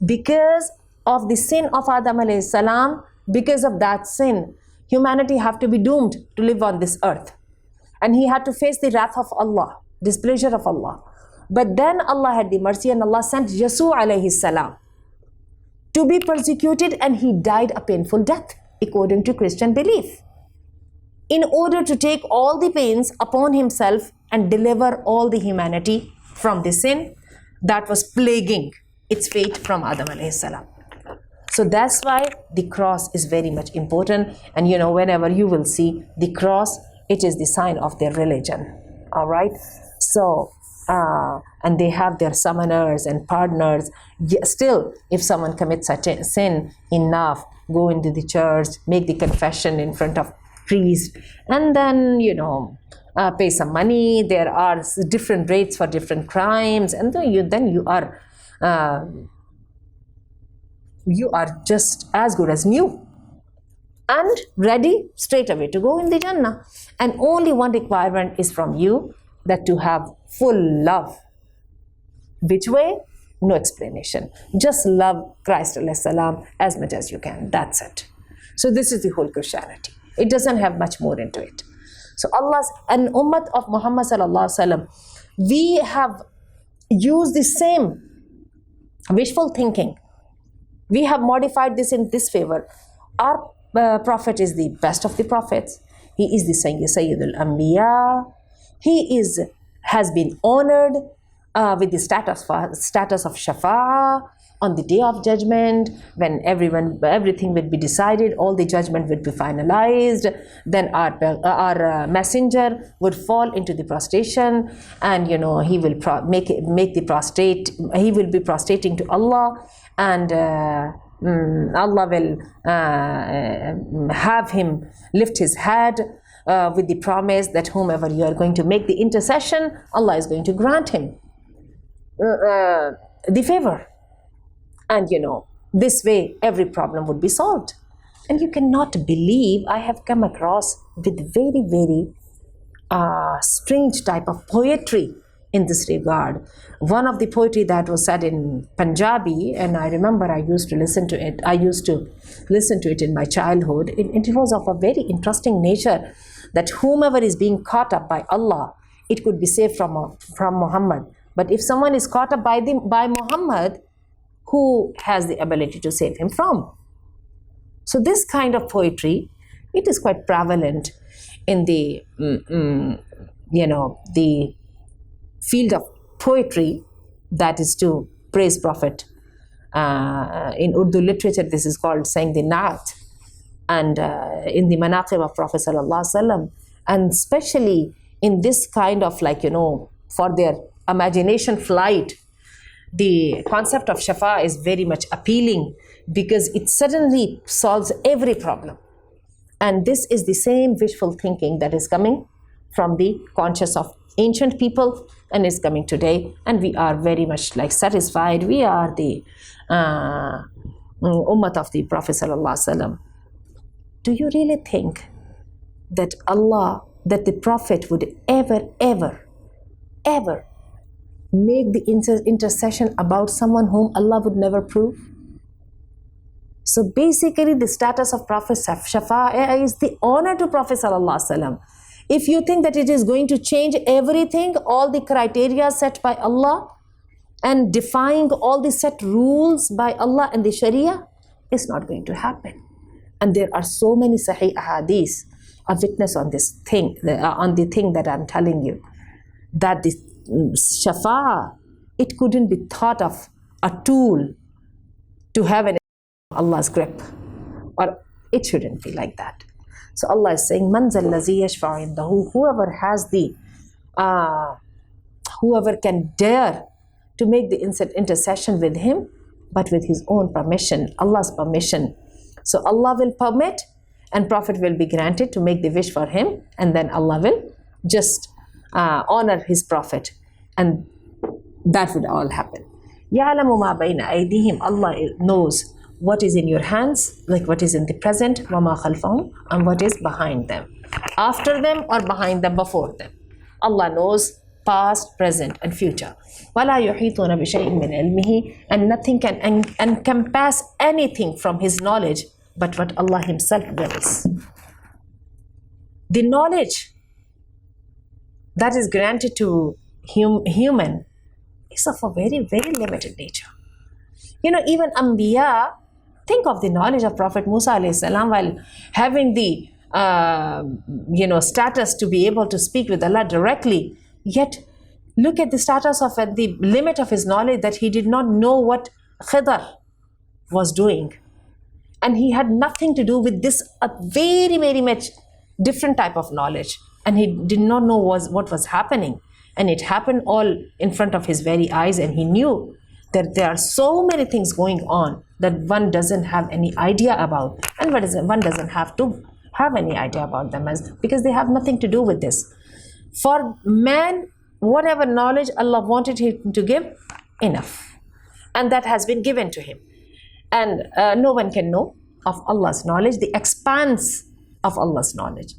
Because of the sin of Adam alayhi salam, because of that sin, humanity have to be doomed to live on this earth. And he had to face the wrath of Allah, displeasure of Allah. But then Allah had the mercy, and Allah sent Yusuf alayhi salam to be persecuted, and he died a painful death. according to Christian belief, in order to take all the pains upon himself and deliver all the humanity from the sin that was plaguing its fate from Adam alayhi salam. So that's why the cross is very much important. And whenever you will see the cross, it is the sign of their religion. All right. So and they have their summoners and pardoners. Still, if someone commits a sin, enough, go into the church, make the confession in front of priest, and then pay some money. There are different rates for different crimes, and then you are just as good as new and ready straight away to go in the Jannah. And only one requirement is from you, that to have full love. Which way? No explanation. Just love Christ alayhi salam as much as you can. That's it. So this is the whole Christianity. It doesn't have much more into it. So Allah's and Ummah of Muhammad sallallahu alaihi wasallam, we have used the same wishful thinking. We have modified this in this favor. Our Prophet is the best of the prophets. He is the Sayyidul Anbiya. He has been honored with the status of Shafa'ah on the day of judgment, when everything will be decided, all the judgment will be finalized. Then our messenger would fall into the prostration, and he will he will be prostrating to Allah, and Allah will have him lift his head with the promise that whomever you are going to make the intercession, Allah is going to grant him the favor. And this way every problem would be solved. And you cannot believe, I have come across with very, very strange type of poetry in this regard. One of the poetry that was said in Punjabi, and I remember I used to listen to it. I used to listen to it in my childhood. It was of a very interesting nature, that whomever is being caught up by Allah, it could be saved from Muhammad. But if someone is caught up by Muhammad, who has the ability to save him from? So this kind of poetry, it is quite prevalent in the the field of poetry, that is to praise Prophet. In Urdu literature, this is called saying the Naat, and in the Manaqib of Prophet sallallahu alaihi wasallam, and especially in this kind of for their imagination flight, the concept of Shafa is very much appealing, because it suddenly solves every problem. And this is the same wishful thinking that is coming from the conscious of ancient people, and is coming today, and we are very much satisfied. We are the ummah of the Prophet sallallahu alaihi wasallam. Do you really think that the Prophet would ever make the intercession about someone whom Allah would never prove? So basically, the status of Prophet Shafa'ah is the honor to Prophet sallallahu alaihi wasallam. If you think that it is going to change everything, all the criteria set by Allah, and defying all the set rules by Allah and the Sharia, it's not going to happen. And there are so many Sahih Ahadith, a witness on this thing, on the thing that I'm telling you, that the Shafa'ah, it couldn't be thought of a tool to have Allah's grip, or it shouldn't be like that. So Allah is saying, "Man zal lazi yashfa'u indahu," whoever can dare to make the intercession with him, but with his own permission, Allah's permission. So Allah will permit, and Prophet will be granted to make the wish for him, and then Allah will just honor his Prophet, and that would all happen. يَعْلَمُ مَا بَيْنَ أَيْدِيهِمْ, Allah knows what is in your hands, like what is in the present, وَمَا خَلْفَهُمْ, and what is behind them, after them or behind them, before them. Allah knows past, present, and future. وَلَا يُحِيطُونَ بِشَيْءٍ مِّنْ عِلْمِهِ, and nothing can encompass anything from his knowledge but what Allah himself wills. The knowledge that is granted to human is of a very, very limited nature. Even Anbiya, Think of the knowledge of Prophet Musa alayhi salam while having the status to be able to speak with Allah directly. Yet look at the status of at the limit of his knowledge that he did not know what Khidr was doing. And he had nothing to do with this very, very much different type of knowledge. And he did not know what was happening. And it happened all in front of his very eyes. And he knew that there are so many things going on that one doesn't have any idea about. And one doesn't have to have any idea about them because they have nothing to do with this. For man, whatever knowledge Allah wanted him to give, enough. And that has been given to him. And no one can know of Allah's knowledge, the expanse of Allah's knowledge.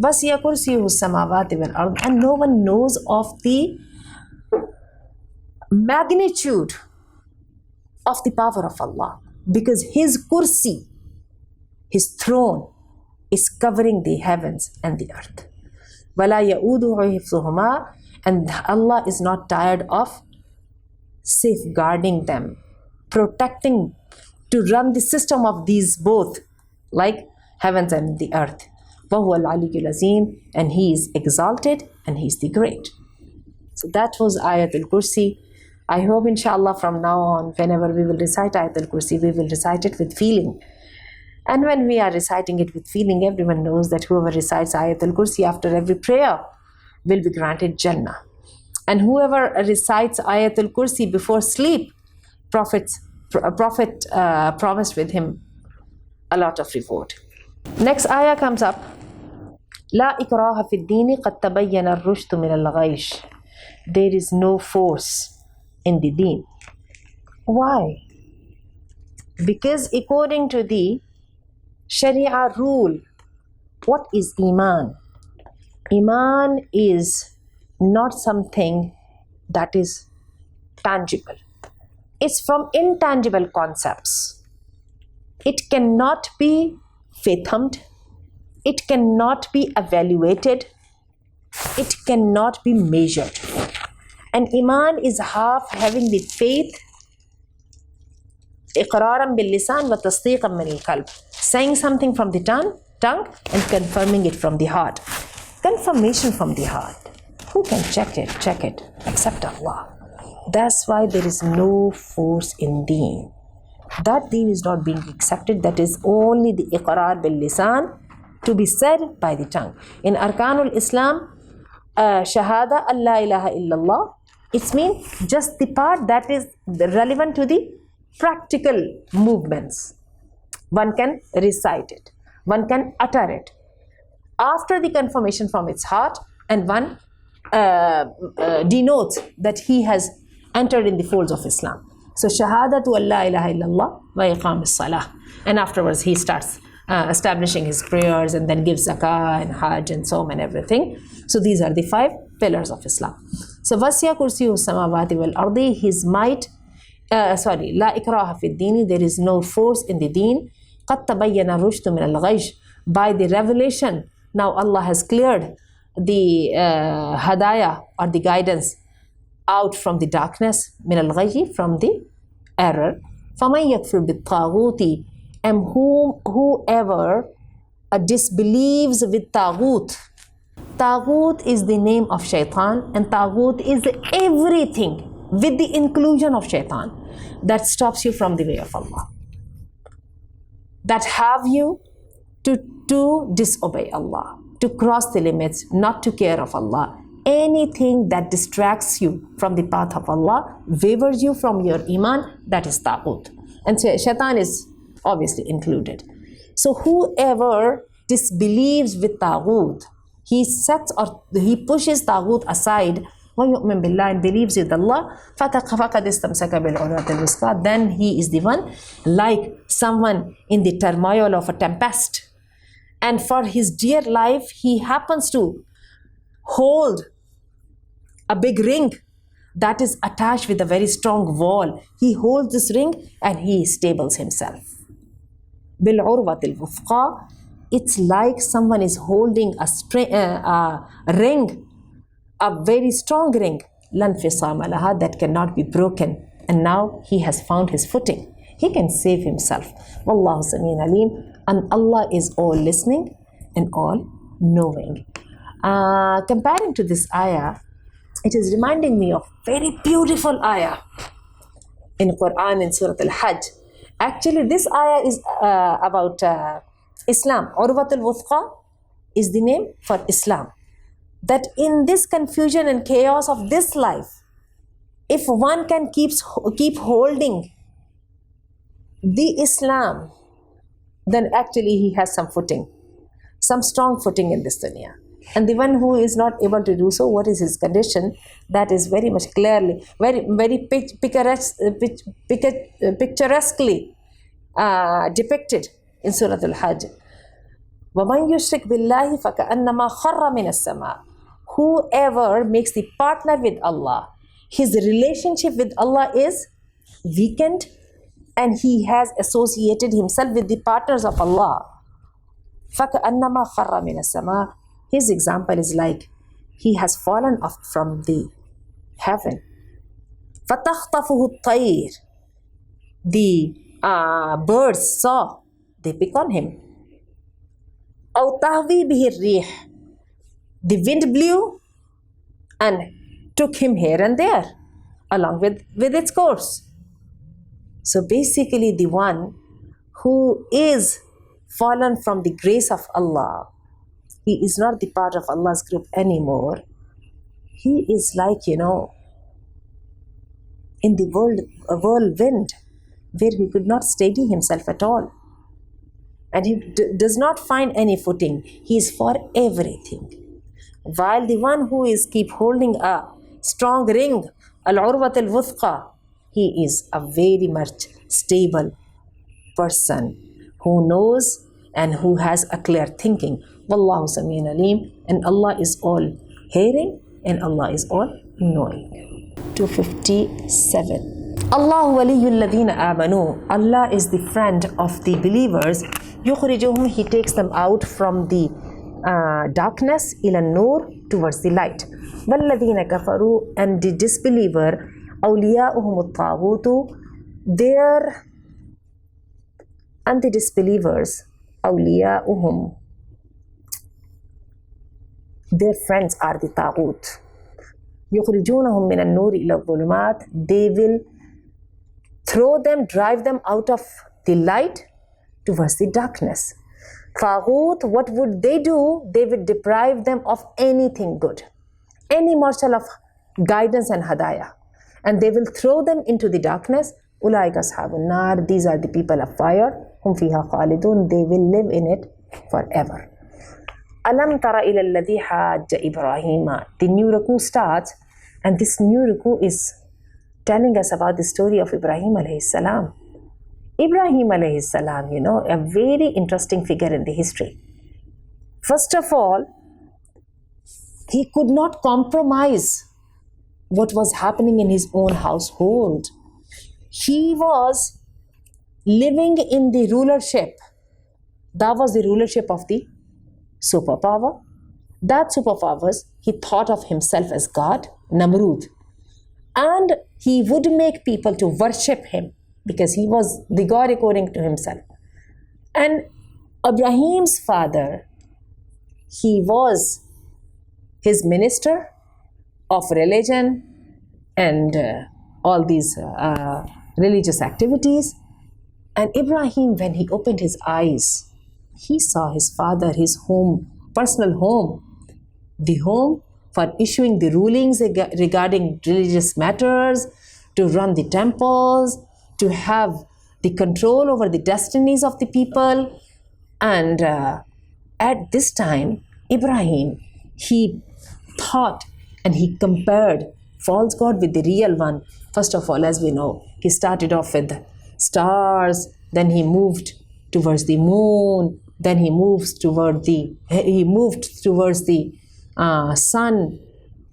وَسِيَ كُرْسِيُّهُ السَّمَاوَاتِ وَالْأَرْضِ. And no one knows of the magnitude of the power of Allah, because his kursi, his throne, is covering the heavens and the earth. وَلَا يَؤُودُهُ حِفْظُهُمَا. And Allah is not tired of safeguarding them, protecting, to run the system of these both, like heavens and the earth. وَهُوَ الْعَلِيُّ الْعَظِيمُ. And he is exalted and he is the great. So that was Ayatul Kursi. I hope inshallah from now on, whenever we will recite Ayatul Kursi, we will recite it with feeling. And when we are reciting it with feeling, everyone knows that whoever recites Ayatul Kursi after every prayer will be granted Jannah. And whoever recites Ayatul Kursi before sleep, Prophet promised with him a lot of reward. Next ayah comes up. لا إكراه في الدين قد تبين الرشد من الغي. There is no force in the deen. Why? Because according to the Sharia rule, what is Iman? Iman is not something that is tangible. It's from intangible concepts. It cannot be fathomed. It cannot be evaluated. It cannot be measured. And Iman is half having the faith, إقرارا باللسان وتصديقا من القلب, saying something from the tongue and confirming it from the heart. Confirmation from the heart. Who can check it except Allah? That's why there is no force in deen. That deen is not being accepted. That is only the iqrar bil lisan, to be said by the tongue. In Arkanul Islam, Shahada Allah ilaha illallah, it means just the part that is relevant to the practical movements. One can recite it. One can utter it after the confirmation from its heart, and one denotes that he has entered in the folds of Islam. So Shahadatu Allah ilaha illallah wa iqam salah. And afterwards he starts establishing his prayers and then gives zakah and hajj and so on and everything. So these are the 5 pillars of Islam. So Wasiya kursiyuhu samawati wal ardi, his might, la ikraha fi dini, there is no force in the deen. Qad tabayyana rushdu min al-ghaysh. By the revelation, now Allah has cleared the hadayah or the guidance out from the darkness, min al-ghayy, from the error. فَمَنْ يَكْفُرْ بِالطَّاغُوتِ. And whoever disbelieves with Taghut. Taghut is the name of Shaitan, and Taghut is everything with the inclusion of Shaitan that stops you from the way of Allah, that have you to disobey Allah, to cross the limits, not to care of Allah. Anything that distracts you from the path of Allah, wavers you from your Iman, that is Taghut. And Shaitan is obviously included. So whoever disbelieves with Taghut, he sets or he pushes Taghut aside, وَيُؤْمِن بِاللَّهِ, and believes with Allah, فَقَدْ اسْتَمْسَكَ بِالْعُرْوَةِ الْوُثْقَى, then he is the one like someone in the turmoil of a tempest, and for his dear life he happens to hold a big ring that is attached with a very strong wall. He holds this ring and he stables himself. بِالْعُرْوَةِ الْوُثْقَى, it's like someone is holding a ring, a very strong ring, لَا انْفِصَامَ لَهَا, that cannot be broken. And now he has found his footing. he can save himself. Wallahu Sameen Alim. And Allah is all listening and all knowing. Comparing to this ayah, it is reminding me of very beautiful ayah in Quran in Surah Al-Hajj. Actually, this ayah is about Islam. Urwatul Wuthqa is the name for Islam. That in this confusion and chaos of this life, if one can keep holding the Islam, then actually he has some footing, some strong footing in this dunya. And the one who is not able to do so, what is his condition? That is very much clearly, very picturesquely depicted in Surah Al-Hajj. وَمَنْ يُشْرِكْ بِاللَّهِ فَكَأَنَّمَا خَرَّ مِنَ السَّمَاءِ. Whoever makes the partner with Allah, his relationship with Allah is weakened, and he has associated himself with the partners of Allah. فَكَأَنَّمَا خَرَّ مِنَ السَّمَاءِ. His example is like he has fallen off from the heaven. فَتَخْطَفُهُ الطَّيْرُ. The birds saw, they pick on him. أَوْ تَهْوِي بِهِ الرِّيحُ. The wind blew and took him here and there along with its course. So basically, the one who is fallen from the grace of Allah, he is not the part of Allah's group anymore. He is like, in the whirlwind, where he could not steady himself at all. And he does not find any footing. He is for everything. While the one who is keep holding a strong ring, al-urwat al-wuthqa, he is a very much stable person who knows and who has a clear thinking. Wallahu Sameen Alim. And Allah is all hearing and Allah is all knowing. 257. Allahu waliyul ladhina amanu. Allah is the friend of the believers. Yukhrijuhum, he takes them out from the darkness ila nur, towards the light. Walladhina kafaru, and the disbeliever, awliya'uhum at-taghutu, their, and the disbelievers, awliya'uhum, their friends are the taghut. Yukhrijunahum min an-nur ila adh-dhulumat, they will drive them out of the light towards the darkness. Taghut, what would they do? They would deprive them of anything good, any morsel of guidance and hadaya, and they will throw them into the darkness. Ulaika ashabun nar, these are the people of fire. Hum fiha khalidun, they will live in it forever. Alam tara ila alladhi hajja Ibrahima. The new ruku starts, and this new ruku is telling us about the story of Ibrahim alayhi salam. Ibrahim alayhi salam, a very interesting figure in the history. First of all, he could not compromise what was happening in his own household. He was living in the rulership. That was the rulership of the superpower. That superpowers, he thought of himself as God, Namrud. And he would make people to worship him, because he was the God according to himself. And Ibrahim's father, he was his minister of religion and all these religious activities. And Ibrahim, when he opened his eyes, he saw his father, his home, personal home, the home for issuing the rulings regarding religious matters, to run the temples, to have the control over the destinies of the people. And at this time, Ibrahim, he thought and he compared false god with the real one. First of all, as we know, he started off with stars, then he moved towards the moon, then he moved towards the sun,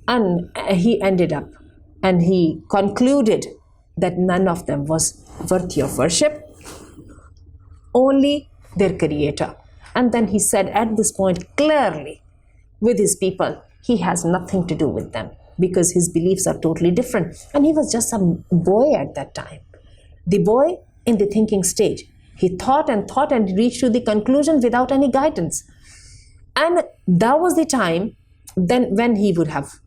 and he ended up and he concluded that none of them was worthy of worship, only their creator. And then he said at this point clearly with his people, he has nothing to do with them because his beliefs are totally different. And he was just a boy at that time. The boy in the thinking stage. He thought and reached to the conclusion without any guidance. And that was the time then when he would have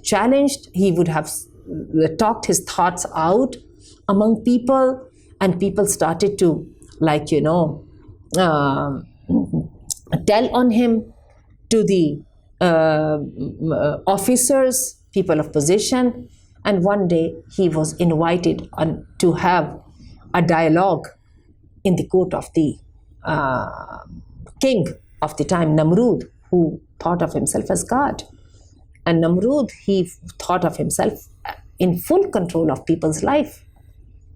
challenged, he would have talked his thoughts out among people, and people started to tell on him to the officers, people of position. And one day he was invited to have a dialogue in the court of the king of the time, Namrud, who thought of himself as God. And Namrud, he thought of himself in full control of people's life.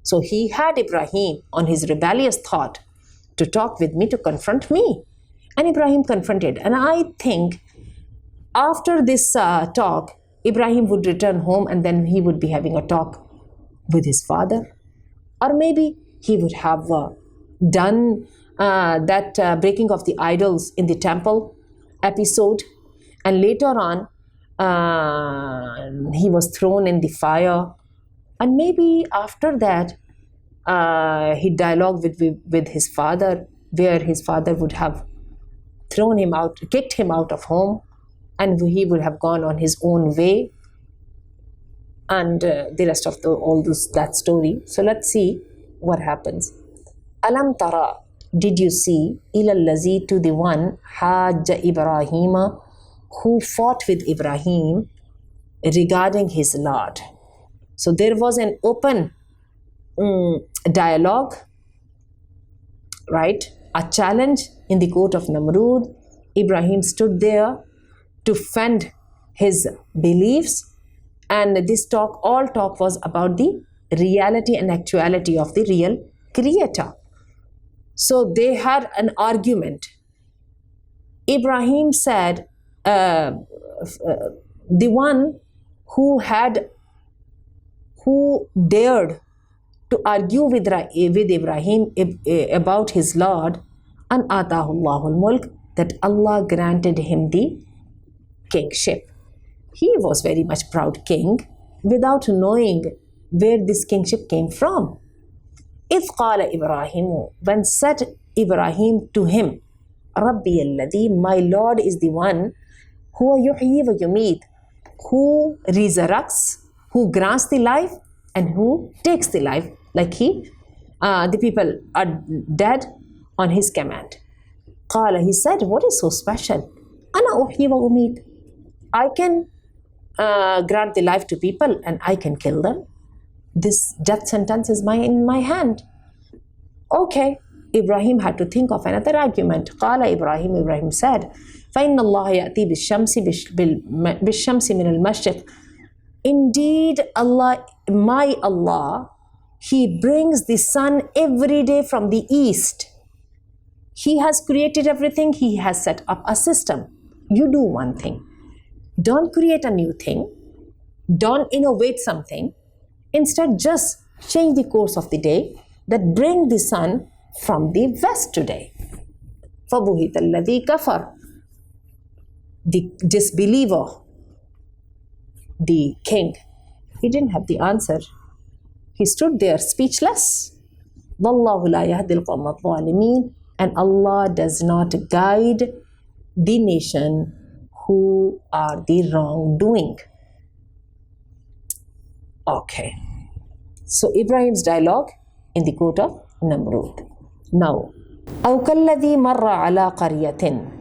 So he had Ibrahim on his rebellious thought to talk with me, to confront me. And Ibrahim confronted. And I think after this talk, Ibrahim would return home and then he would be having a talk with his father. Or maybe he would have done that breaking of the idols in the temple episode. And later on, he was thrown in the fire. And maybe after that, he dialogued with his father, where his father would have thrown him out, kicked him out of home, and he would have gone on his own way. And the rest of that story. So let's see what happens. Alam tara, did you see, ilal lazi, to the one, hajja Ibrahima, who fought with Ibrahim regarding his Lord. So there was an open dialogue, right? A challenge in the court of Namrud. Ibrahim stood there to fend his beliefs, and all talk was about the reality and actuality of the real creator. So they had an argument. Ibrahim said, the one who dared to argue with Ibrahim about his Lord, an atahullahu mulk, that Allah granted him the kingship. He was very much proud king without knowing where this kingship came from. إذ قال Ibrahim, when said Ibrahim to him, Rabbi alladhi, my Lord is the one who yuhyi wa yumeet, who resurrects, who grants the life, and who takes the life. The people are dead on his command. Qala, he said, what is so special? Ana uhyi wa umeet. I can grant the life to people and I can kill them. This death sentence is in my hand. Okay, Ibrahim had to think of another argument. Qala Ibrahim said, فَإِنَّ اللَّهَ يَأْتِي بِالشَّمْسِ مِنَ الْمَشْرِقِ. Indeed, Allah, my Allah, He brings the sun every day from the east. He has created everything. He has set up a system. You do one thing. Don't create a new thing. Don't innovate something. Instead, just change the course of the day, that bring the sun from the west today. فَبُهِتَ الَّذِي كَفَرَ. The disbeliever, the king, he didn't have the answer. He stood there speechless. وَاللَّهُ لَا يَهْدِي الْقَوْمَ الظَّالِمِينَ. And Allah does not guide the nation who are the wrongdoing. Okay. So Ibrahim's dialogue in the court of Namrud. Now, أَوْ كَالَّذِي مَرَّ عَلَىٰ قَرْيَةٍ.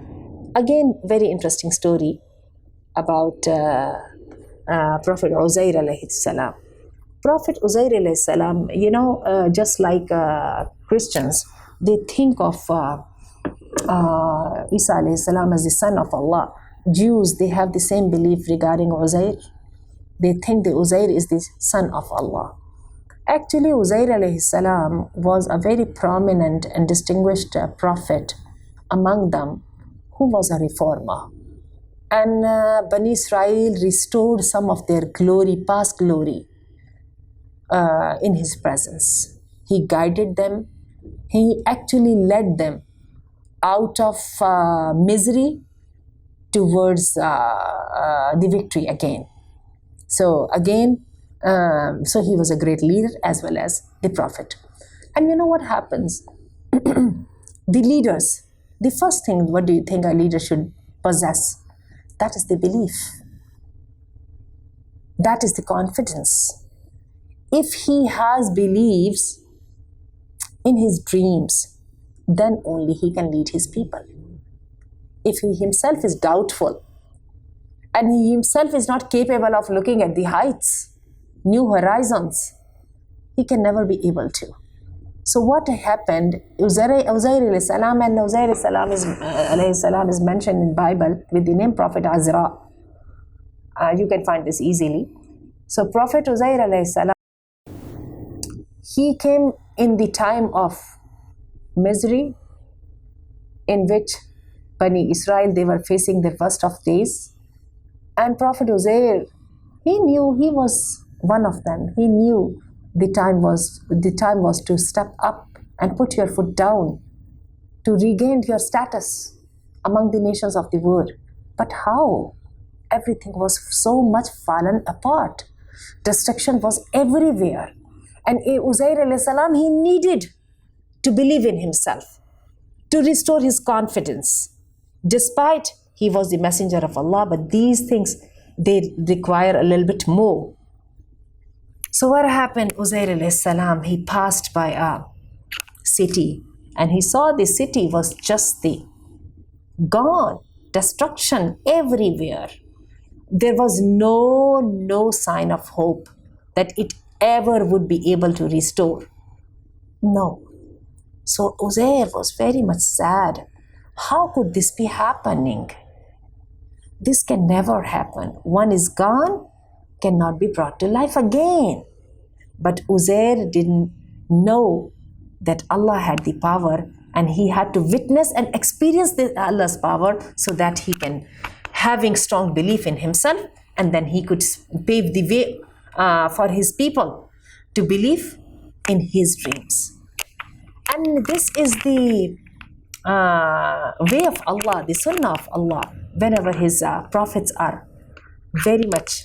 Again, very interesting story about Prophet Uzair alayhi salam. Prophet Uzair alayhi salam, just like Christians, they think of Isa alayhi salam as the son of Allah. Jews, they have the same belief regarding Uzair. They think that Uzair is the son of Allah. Actually, Uzair alayhi salam was a very prominent and distinguished prophet among them, who was a reformer. And Bani Israel restored some of their glory, past glory, in his presence. He guided them. He actually led them out of misery towards the victory again. So again, so he was a great leader as well as the prophet. And you know what happens? The leaders, the first thing, what do you think a leader should possess? That is the belief. That is the confidence. If he has beliefs in his dreams, then only he can lead his people. If he himself is doubtful and he himself is not capable of looking at the heights, new horizons, he can never be able to. So what happened, Uzair alayhi salam, and Uzair alayhi salam is mentioned in Bible with the name Prophet Azra. You can find this easily. So Prophet Uzair alayhi salam, he came in the time of misery in which Bani Israel, they were facing the worst of days. And Prophet Uzair, he knew he was one of them. He knew the time was to step up and put your foot down, to regain your status among the nations of the world. But how? Everything was so much fallen apart. Destruction was everywhere. And Uzair alayhi salam, he needed to believe in himself, to restore his confidence. Despite he was the messenger of Allah, but these things, they require a little bit more. So what happened? Uzair alayhi salam, he passed by a city and he saw the city was just gone, destruction everywhere. There was no sign of hope that it ever would be able to restore. No. So Uzair was very much sad. How could this be happening? This can never happen. One is gone, cannot be brought to life again. But Uzair didn't know that Allah had the power, and he had to witness and experience Allah's power so that he can, having strong belief in himself, and then he could pave the way for his people to believe in his dreams. And this is the way of Allah, the sunnah of Allah. Whenever his prophets are very much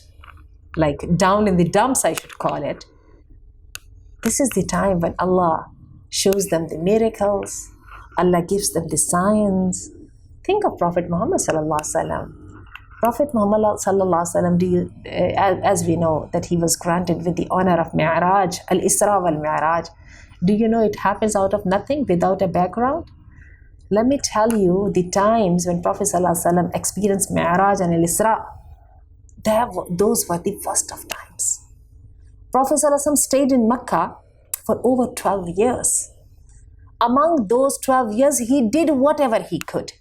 like down in the dumps, I should call it, this is the time when Allah shows them the miracles, Allah gives them the signs. Think of Prophet Muhammad sallallahu alaihi wasallam. Prophet Muhammad sallallahu alaihi wasallam, as we know that he was granted with the honor of Mi'raj, al-Isra wal-Mi'raj. Do you know it happens out of nothing, without a background? Let me tell you the times when Prophet sallallahu alaihi wasallam experienced Mi'raj and al-Isra. Those were the worst of times. Prophet sallallahu alaihi wasallam stayed in Mecca for over 12 years. Among those 12 years, he did whatever he could.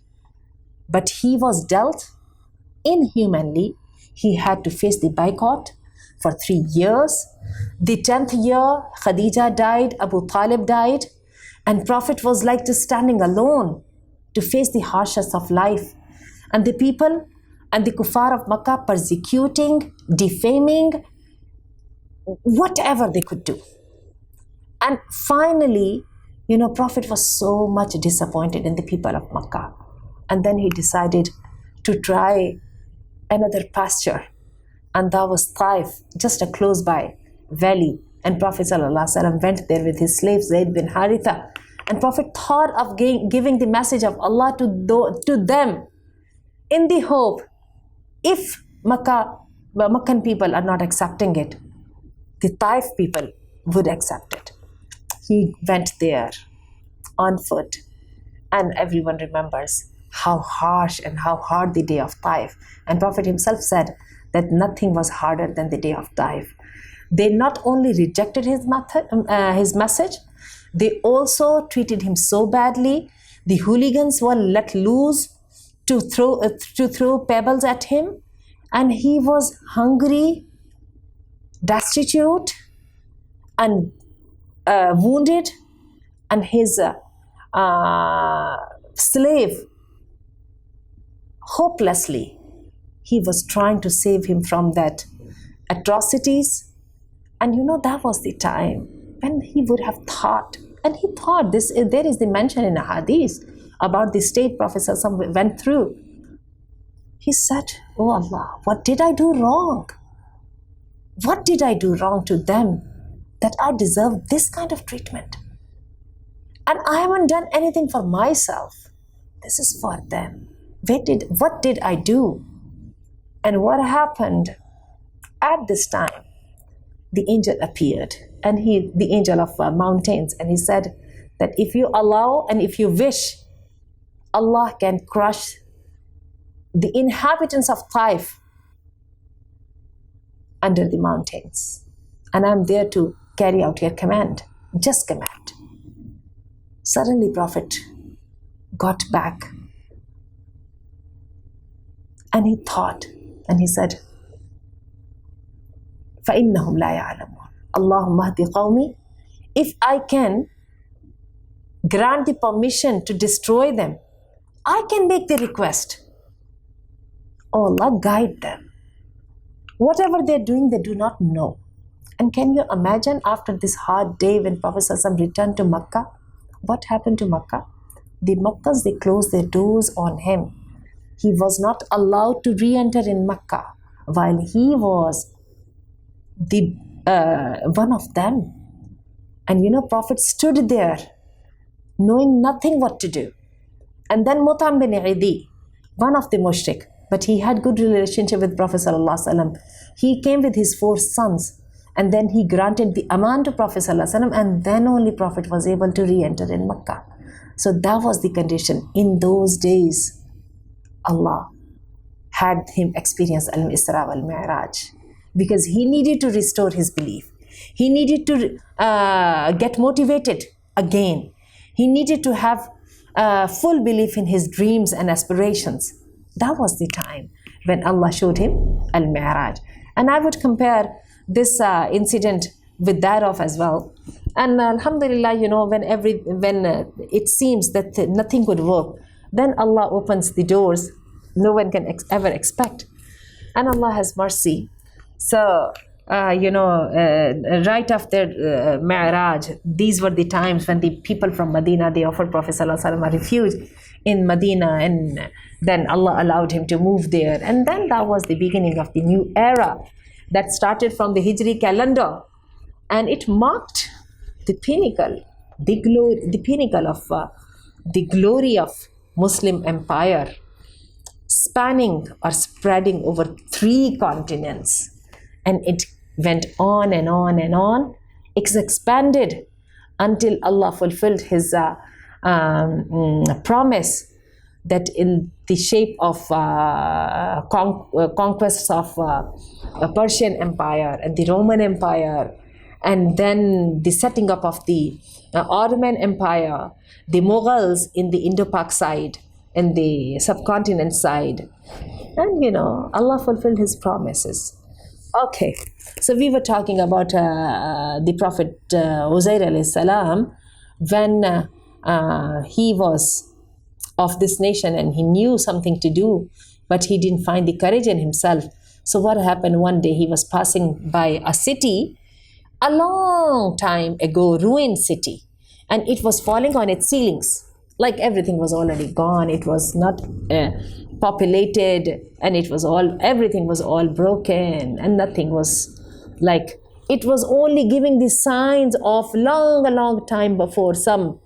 But he was dealt inhumanly. He had to face the boycott for 3 years. The 10th year, Khadija died, Abu Talib died, and Prophet was like just standing alone to face the harshness of life. And the people and the kuffar of Makkah persecuting, defaming, whatever they could do. And finally, Prophet was so much disappointed in the people of Makkah. And then he decided to try another pasture. And that was Taif, just a close by valley. And Prophet ﷺ went there with his slave Zayd bin Haritha. And Prophet thought of giving the message of Allah to them in the hope, if Meccan people are not accepting it, the Taif people would accept it. He went there on foot, and everyone remembers how harsh and how hard the day of Taif. And Prophet himself said that nothing was harder than the day of Taif. They not only rejected his message, they also treated him so badly. The hooligans were let loose to throw pebbles at him, and he was hungry, destitute, and wounded, and his slave, hopelessly, he was trying to save him from that atrocities. And that was the time when he would have thought, and he thought this. There is the mention in a hadith about the state Prophet ﷺ went through. He said, "Oh Allah, what did I do wrong? What did I do wrong to them that I deserve this kind of treatment? And I haven't done anything for myself. This is for them. What did I do? And what happened at this time? The angel appeared, and the angel of mountains, and he said that if you allow and if you wish, Allah can crush the inhabitants of Taif under the mountains. And I'm there to carry out your command. Just command. Suddenly Prophet got back and he thought and he said, فَإِنَّهُمْ لَا يَعْلَمُونَ اللَّهُمَّ اهْدِ قَوْمِي. If I can grant the permission to destroy them, I can make the request. Oh Allah, guide them. Whatever they're doing, they do not know. And can you imagine after this hard day when Prophet ﷺ returned to Makkah? What happened to Makkah? The Makkahs, they closed their doors on him. He was not allowed to re-enter in Makkah while he was the one of them. And Prophet stood there knowing nothing what to do. And then Mutam bin Idi, one of the mushrik, but he had good relationship with Prophet ﷺ. He came with his 4 sons, and then he granted the aman to Prophet ﷺ, and then only Prophet was able to re-enter in Makkah. So that was the condition. In those days, Allah had him experience al-Isra wal-Mi'raj because he needed to restore his belief. He needed to get motivated again. He needed to have full belief in his dreams and aspirations. That was the time when Allah showed him al-Mi'raj. And I would compare this incident with that of as well. And alhamdulillah, when it seems that nothing could work, then Allah opens the doors no one can ever expect. And Allah has mercy. So, right after Mi'raj, these were the times when the people from Medina, they offered Prophet ﷺ a refuge in Medina, and then Allah allowed him to move there. And then that was the beginning of the new era that started from the Hijri calendar. And it marked the pinnacle, the pinnacle of the glory of Muslim empire, spanning or spreading over 3 continents. And it went on and on and on. It's expanded until Allah fulfilled his promise that in the shape of conquests of Persian Empire and the Roman Empire, and then the setting up of the Ottoman Empire, the Mughals in the Indo-Pak side, in the subcontinent side. And Allah fulfilled his promises. Okay, so we were talking about the Prophet Uzair alayhi salam when he was of this nation and he knew something to do, but he didn't find the courage in himself. So what happened one day, he was passing by a city a long time ago, ruined city, and it was falling on its ceilings. Like everything was already gone. It was not populated, and everything was all broken, and nothing was like, it was only giving the signs of a long time before some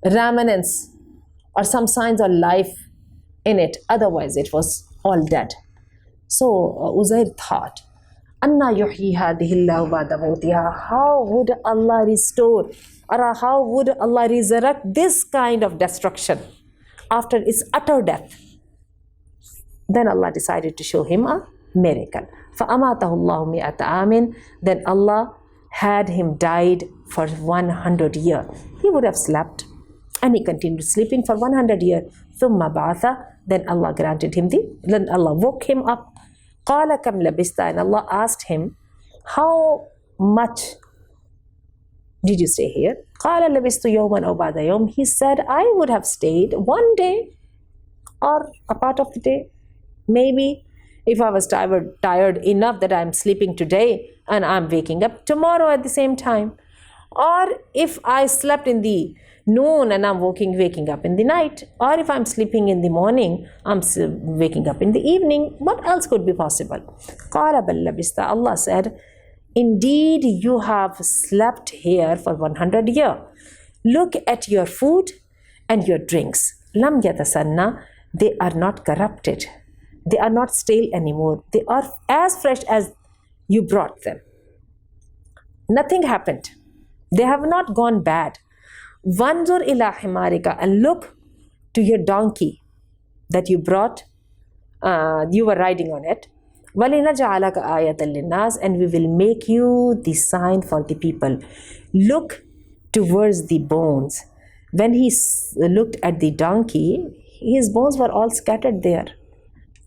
remnants or some signs of life in it. Otherwise, it was all dead. So Uzair thought, Anna yuhyi hadhihi Allahu ba'da mawtiha. How would Allah restore, or how would Allah resurrect this kind of destruction after its utter death? Then Allah decided to show him a miracle. فَأَمَاتَهُ اللَّهُ مِئَةَ عَامٍ. Then Allah had him died for 100 years. He would have slept, and he continued sleeping for 100 years. ثُمَّ بَعَثَ. Then Allah granted him then Allah woke him up. قَالَ كَمْ لَبِثْتَ. And Allah asked him, how much did you stay here? قَالَ لَبِثْتُ يَوْمًا أَوْ بَعْدَ يَوْمٍ. He said, I would have stayed 1 day or a part of the day. Maybe if I was tired enough that I'm sleeping today and I'm waking up tomorrow at the same time. Or if I slept in the noon and I'm waking up in the night. Or if I'm sleeping in the morning, I'm waking up in the evening. What else could be possible? قَالَ بَلْ لَبِثْتَ. Allah said, indeed you have slept here for 100 years. look at your food and your drinks. Lam yatasanna, they are not corrupted. They are not stale anymore. They are as fresh as you brought them. Nothing happened. They have not gone bad. Wanzur ila himarika, and look to your donkey that you brought, you were riding on it. وَلِنَجْعَلَكَ آيَةً لِلنَّاسِ, and we will make you the sign for the people. Look towards the bones. When he looked at the donkey, his bones were all scattered there.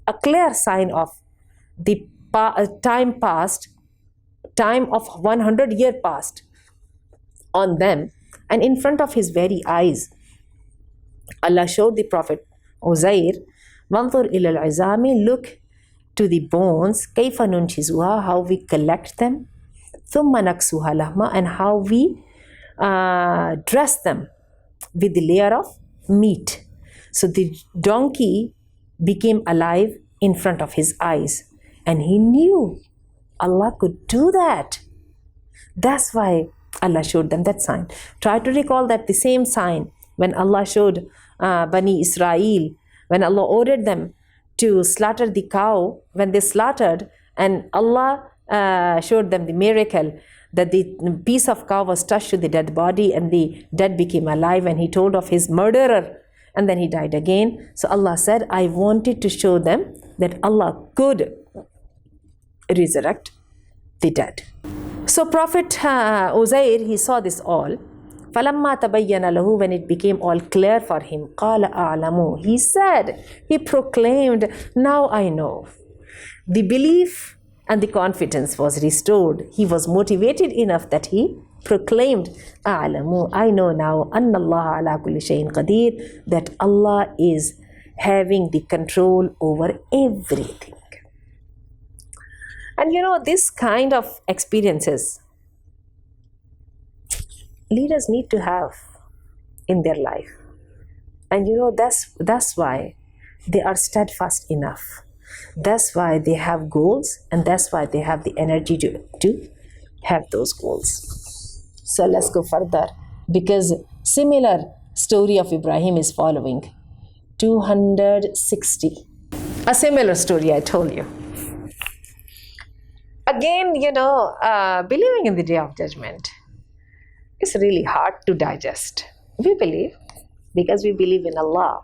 A clear sign of the time past, time of 100 years past on them, and in front of his very eyes. Allah showed the Prophet Uzair, وَانظُرْ إِلَى الْعِزَامِ, look to the bones, كَيْفَ نُنْشِزُهَا, how we collect them, ثُمَّ نَكْسُهَا لَحْمًا, and how we dress them with the layer of meat. So the donkey became alive in front of his eyes, and he knew Allah could do that. That's why Allah showed them that sign. Try to recall that the same sign when Allah showed Bani Israel, when Allah ordered them to slaughter the cow, when they slaughtered, and Allah showed them the miracle that the piece of cow was touched to the dead body and the dead became alive, and he told of his murderer, and then he died again. So Allah said, I wanted to show them that Allah could resurrect the dead. So Prophet Uzair, he saw this all. فَلَمَّا تَبَيَّنَ لَهُ, when it became all clear for him, قَالَ أَعْلَمُ, he said, he proclaimed, now I know. The belief and the confidence was restored. He was motivated enough that he proclaimed, أَعْلَمُ, I know now, أَنَّ اللَّهَ عَلَى كُلِّ شَيْءٍ قَدِيرٌ, that Allah is having the control over everything. And this kind of experiences leaders need to have in their life. And that's why they are steadfast enough. That's why they have goals, and that's why they have the energy to have those goals. So let's go further, because similar story of Ibrahim is following. 260. A similar story I told you. Again, believing in the Day of Judgment is really hard to digest. We believe because we believe in Allah.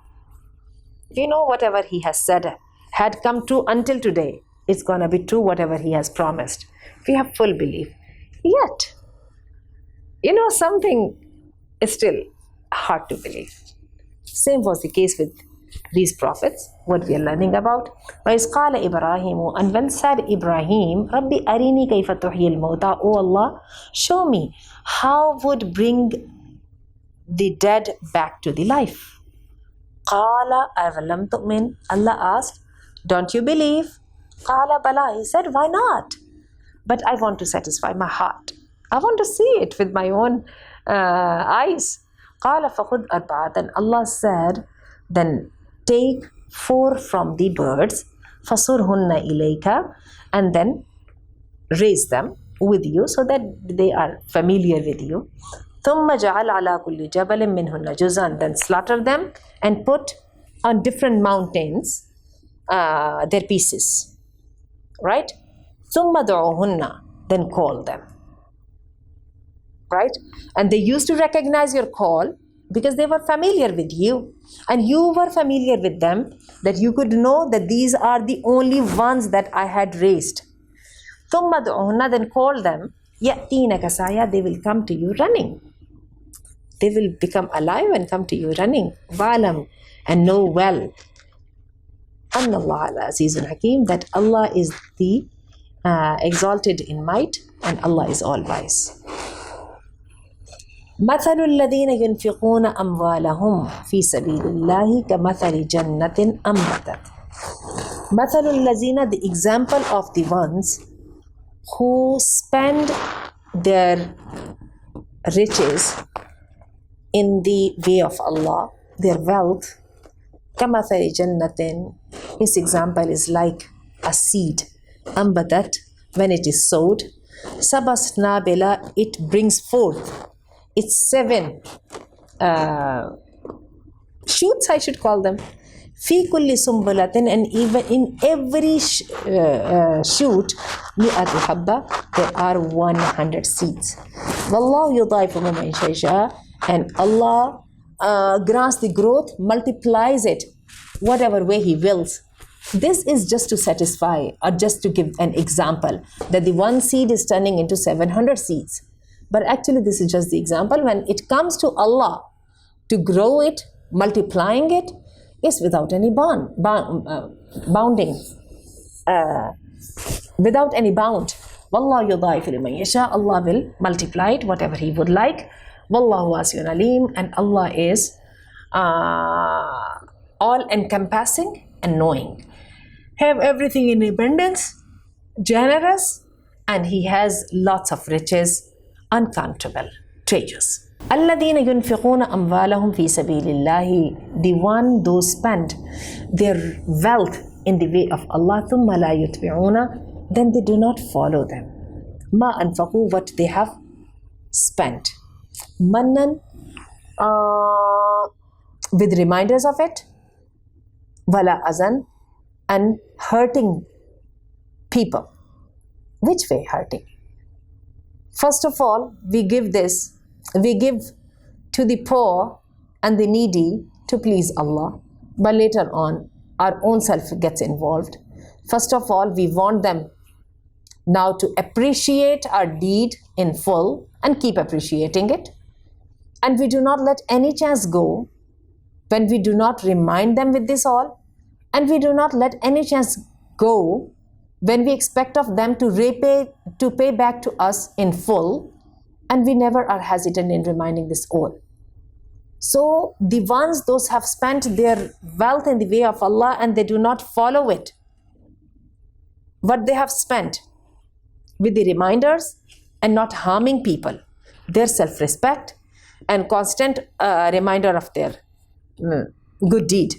We know whatever He has said had come true until today. It's going to be true whatever He has promised. We have full belief. Yet, something is still hard to believe. Same was the case with these prophets, what we are learning about. وَإِذْ قَالَ إِبْرَاهِيمُ, and when said Ibrahim, رَبِّ أَرِنِي كَيْفَ تُحْيِي الْمَوْتَى, O Allah, show me how would bring the dead back to the life. قَالَ أَوَلَمْ تُؤْمِنْ, Allah asked, don't you believe? قَالَ بَلَى, he said, why not? But I want to satisfy my heart. I want to see it with my own eyes. قَالَ فَخُذْ أَرْبَعَةً, and Allah said, then take 4 from the birds, فَصُرْهُنَّ إِلَيْكَ, and then raise them with you so that they are familiar with you. ثُمَّ جَعَلْ عَلَى كُلِّ جَبَلٍ مِّنْهُنَّ جُزْءًا, then slaughter them and put on different mountains their pieces. Right? ثُمَّ دُعُوهُنَّ, then call them. Right? And they used to recognize your call because they were familiar with you, and you were familiar with them, that you could know that these are the only ones that I had raised. ثُمَّ دُعُوهُنَّ, then call them. يَأْتِينَكَ سَعْيًا, they will come to you running. They will become alive and come to you running. وَعْلَمْ, and know well, أَنَّ اللَّهَ الْعَزِيزُ الْحَكِيمُ, that Allah is the exalted in might, and Allah is all wise. مثل الذين ينفقون أموالهم في سبيل الله كمثل جنة أنبتت. مثل الذين, the example of the ones who spend their riches in the way of Allah, their wealth, كمثل جنة, his example is like a seed, أنبتت, when it is sowed, سبع سنابل, it brings forth its 7 shoots, I should call them. في كل سنبلة, and even in every shoot مئة حبة, there are 100 seeds. والله يضاعف لمن يشاء, and Allah grants the growth, multiplies it whatever way He wills. This is just to satisfy, or just to give an example, that the one seed is turning into 700 seeds. But actually this is just the example. When it comes to Allah to grow it, multiplying it, is without any bounding, without any bound. Wallahu yudaifu liman yasha, Allah will multiply it whatever He would like. Wallahu wasi'un alim, and Allah is all encompassing and knowing. Have everything in abundance, generous, and He has lots of riches, uncountable treasures. الذين ينفقون أموالهم في سبيل الله, the one those spend their wealth in the way of Allah, ثم لا يتبعون, then they do not follow them. ما أنفقوا, what they have spent. Mannan, with reminders of it, wala azan, and hurting people. Which way hurting? First of all, we give to the poor and the needy to please Allah, but later on our own self gets involved. First of all, we want them now to appreciate our deed in full and keep appreciating it, and we do not let any chance go when we do not remind them with this all, and we do not let any chance go when we expect of them to pay back to us in full, and we never are hesitant in reminding this all. So the ones those have spent their wealth in the way of Allah and they do not follow it, what they have spent, with the reminders and not harming people, their self-respect and constant reminder of their good deed.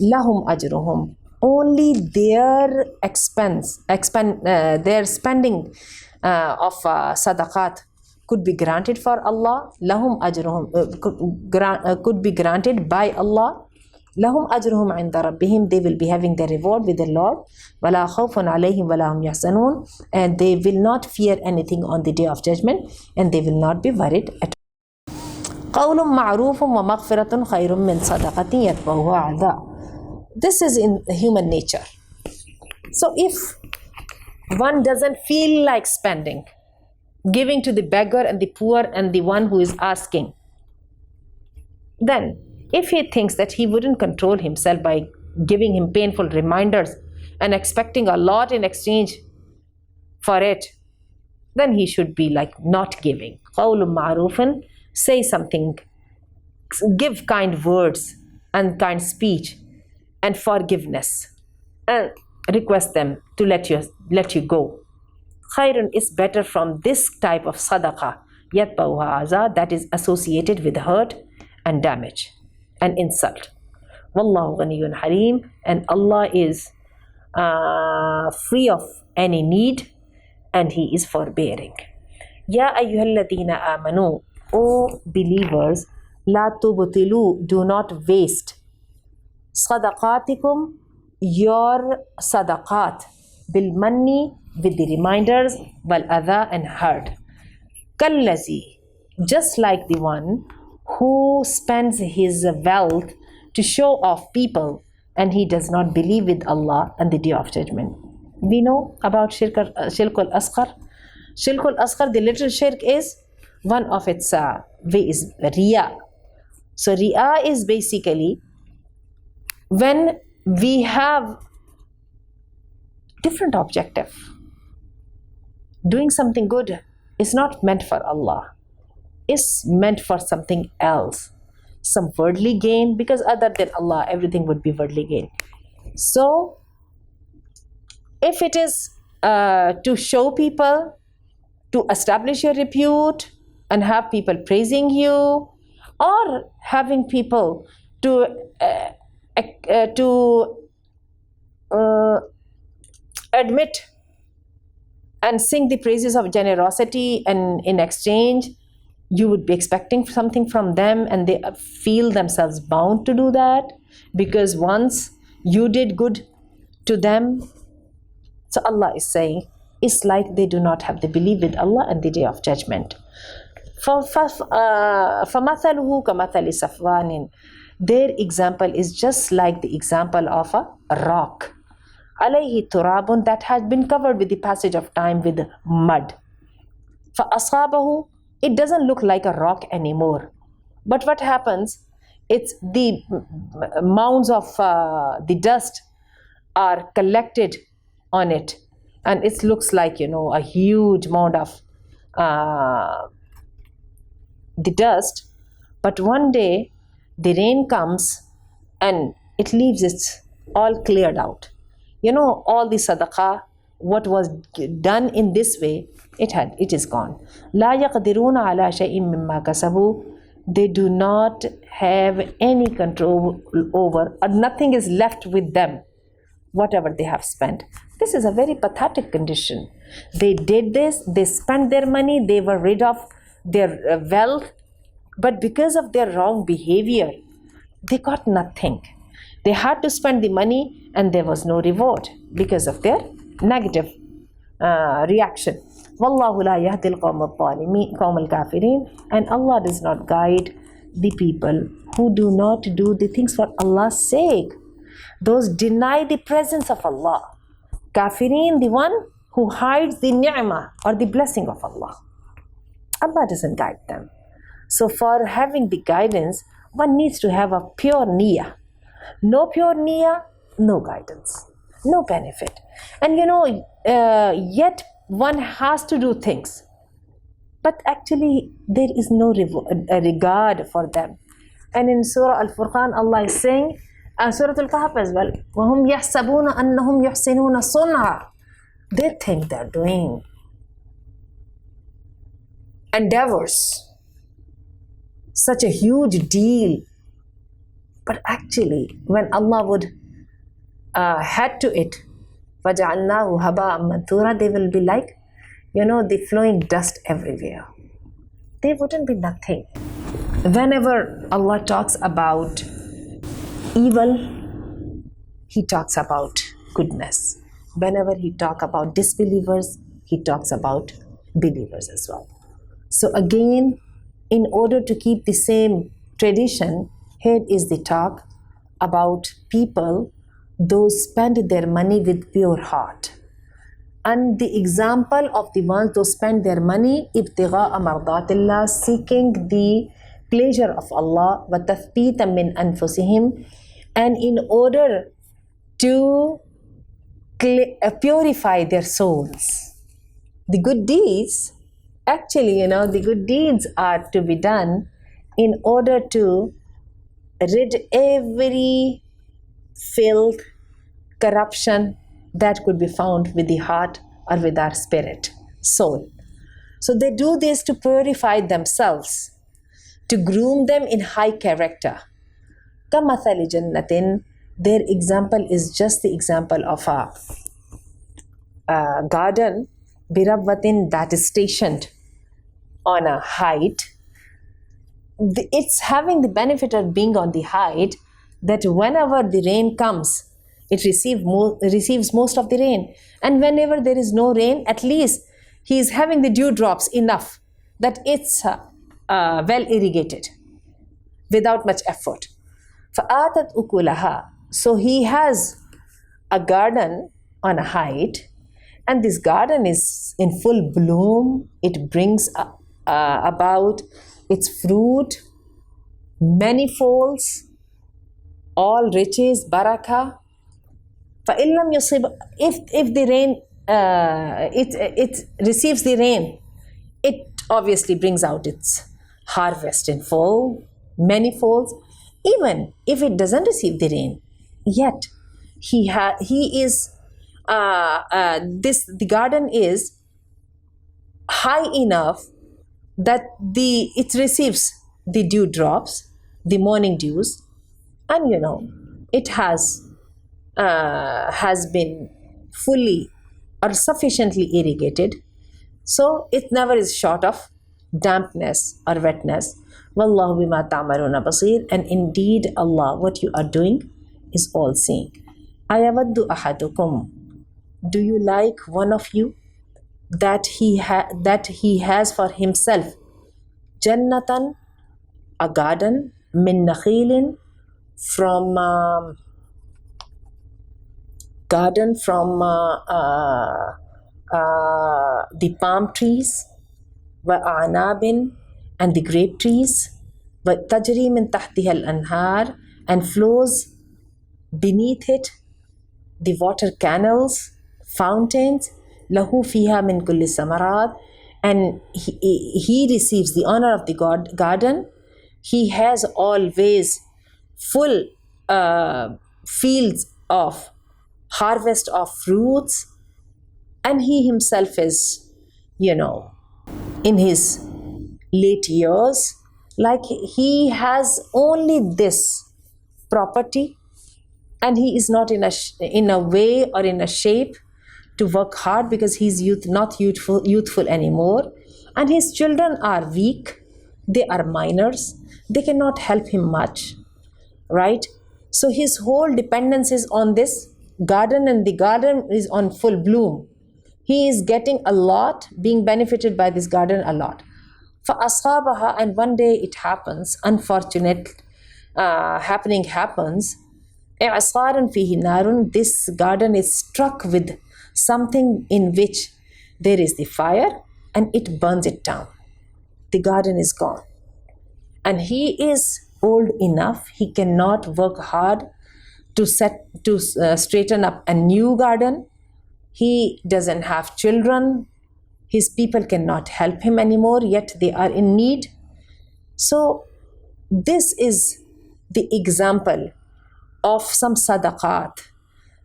Lahum ajruhum, only their their spending of sadaqat could be granted for Allah. Lahum ajruhum, could be granted by Allah. Lahum ajruhum inda rabbihim, they will be having their reward with their Lord. Wala khawfun alayhim wala hum yahzanun, and they will not fear anything on the day of judgment, and they will not be worried at all. قول معروف ومغفرة خير من صدقة يتبعها أذى. This is in human nature. So if one doesn't feel like spending, giving to the beggar and the poor and the one who is asking, then if he thinks that he wouldn't control himself by giving him painful reminders and expecting a lot in exchange for it, then he should be like not giving. قول معروف, say something, give kind words and kind speech and forgiveness, and request them to let you go. Khairun is better from this type of sadaqah, yatba'uha aza, that is associated with hurt and damage and insult. Wallahu ghaniyun halim, and Allah is free of any need, and He is forbearing. Ya ayyuhalladhina amanu, O believers, la tubtilu, do not waste, sadaqatikum, your sadaqat, bil manni, with the reminders, wal adha, and hurt. Kallazi, just like the one who spends his wealth to show off people, and he does not believe with Allah and the day of judgment. We know about shirk al-asghar. Shirk al-asghar, the little shirk, is one of its way is riya. So riya is basically when we have different objective. Doing something good is not meant for Allah. It's meant for something else, some worldly gain, because other than Allah, everything would be worldly gain. So if it is to show people, to establish your repute and have people praising you, or having people to admit and sing the praises of generosity, and in exchange you would be expecting something from them, and they feel themselves bound to do that because once you did good to them. So Allah is saying it's like they do not have the belief with Allah and the day of judgment. فَمَثَلُهُ كَمَثَلِ صَفْوَانٍ. Their example is just like the example of a rock. عَلَيْهِ تُرَابٌ, that has been covered with the passage of time with mud. فَأَصَابَهُ, it doesn't look like a rock anymore. But what happens? It's the mounds of the dust are collected on it, and it looks like, a huge mound of the dust. But one day the rain comes and it leaves it all cleared out. All the sadaqah, what was done in this way, it is gone. لا يقدرون على شيء مما كسبوا. They do not have any control over, or nothing is left with them, whatever they have spent. This is a very pathetic condition. They did this, they spent their money, they were rid of their wealth, but because of their wrong behavior, they got nothing. They had to spend the money and there was no reward because of their negative reaction. Wallahu la yahdi al-qawm al-kafirin. And Allah does not guide the people who do not do the things for Allah's sake. Those deny the presence of Allah. Kafirin, the one who hides the ni'mah or the blessing of Allah. Allah doesn't guide them. So for having the guidance, one needs to have a pure niyyah. No pure niyyah, no guidance, no benefit. And yet one has to do things, but actually there is no regard for them. And in Surah Al-Furqan, Allah is saying, Surah Al-Kahf as well, وَهُمْ يَحْسَبُونَ أَنَّهُمْ يُحْسِنُونَ صُنْعًا. They think they're doing endeavors, such a huge deal. But actually, when Allah would head to it, فَجَعَلْنَاهُ هَبَاءً مَنْثُورًا, they will be like, the flowing dust everywhere. They wouldn't be nothing. Whenever Allah talks about evil, He talks about goodness. Whenever He talks about disbelievers, He talks about believers as well. So again, in order to keep the same tradition, here is the talk about people, those spend their money with pure heart. And the example of the ones those spend their money ibtigha'a mardatillah, seeking the pleasure of Allah, wa tathbeetan min anfusihim, and in order to purify their souls. The good deeds, actually, the good deeds are to be done in order to rid every filth, corruption that could be found with the heart or with our spirit, soul. So they do this to purify themselves, to groom them in high character. كَمَثَلِ جَنَّةٍ, their example is just the example of a garden, بِرَبْوَةٍ, that is stationed on a height. It's having the benefit of being on the height that whenever the rain comes, it receives most of the rain. And whenever there is no rain, at least he is having the dewdrops enough that it's well irrigated without much effort. فَآتَتْ أُكُلَهَا, so he has a garden on a height, and this garden is in full bloom. It brings about its fruit, many folds, all riches, barakah. فَإِلَّمْ يُصِبْ, if the rain, it receives the rain, it obviously brings out its harvest in full, many folds. Even if it doesn't receive the rain, yet the garden is high enough that it receives the dewdrops, the morning dews, and it has been fully or sufficiently irrigated, so it never is short of dampness or wetness. Wallahu bima ta'maluna basir. And indeed Allah, what you are doing is all seeing. Ayawaddu ahadukum. Do you like one of you that he has for himself jannatan, a garden, min nakhilin, from the palm trees, wa a'nabin, and the grape trees, wa tajri min tahtiha al-anhar, and flows beneath it the water canals, fountains, lahu fiha min kulli samarat, and he receives the honor of the garden. He has always full fields of harvest of fruits, and he himself is, in his late years, like he has only this property, and he is not in a way or in a shape to work hard because he's not youthful anymore, and his children are weak, they are minors, they cannot help him much, right? So his whole dependence is on this garden, and the garden is on full bloom. He is getting a lot, being benefited by this garden a lot. فَأَصَابَهَا, and one day it happens, unfortunate happening happens, إِعْصَارٌ فِيهِ نَارٌ, this garden is struck with something in which there is the fire, and it burns it down. The garden is gone. And he is old enough, he cannot work hard to straighten up a new garden. He doesn't have children. His people cannot help him anymore, yet they are in need. So this is the example of some sadaqat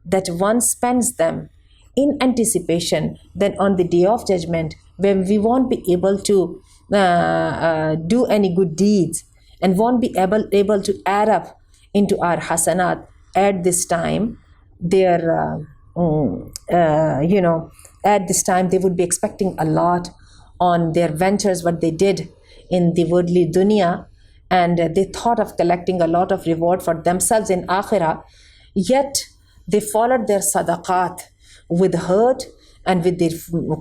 that one spends them in anticipation that on the day of judgment, when we won't be able to do any good deeds and won't be able to add up into our hasanat at this time, at this time they would be expecting a lot on their ventures, what they did in the worldly dunya, and they thought of collecting a lot of reward for themselves in akhirah, yet they followed their sadaqat with hurt and with the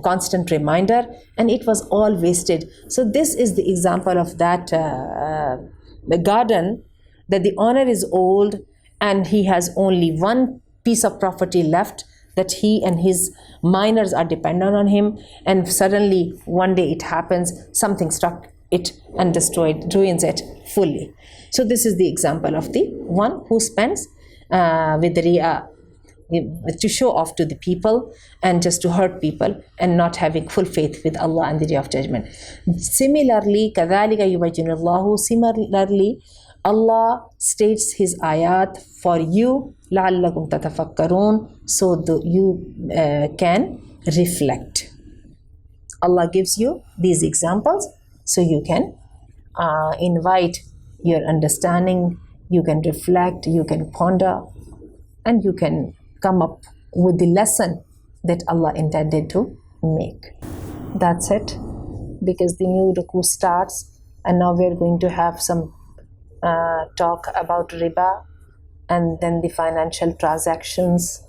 constant reminder, and it was all wasted. So this is the example of that the garden, that the owner is old and he has only one piece of property left, that he and his miners are dependent on him, and suddenly one day it happens, something struck it and ruins it fully. So this is the example of the one who spends with riya, to show off to the people and just to hurt people and not having full faith with Allah and the day of judgment. Similarly, كَذَلِكَ يُبَيِّنُ اللَّهُ, similarly Allah states his ayat for you, لَعَلَّكُمْ تَتَفَكَّرُونَ, so that you can reflect. Allah gives you these examples so you can invite your understanding, you can reflect, you can ponder, and you can come up with the lesson that Allah intended to make. That's it, because the new ruku starts, and now we're going to have some talk about riba, and then the financial transactions,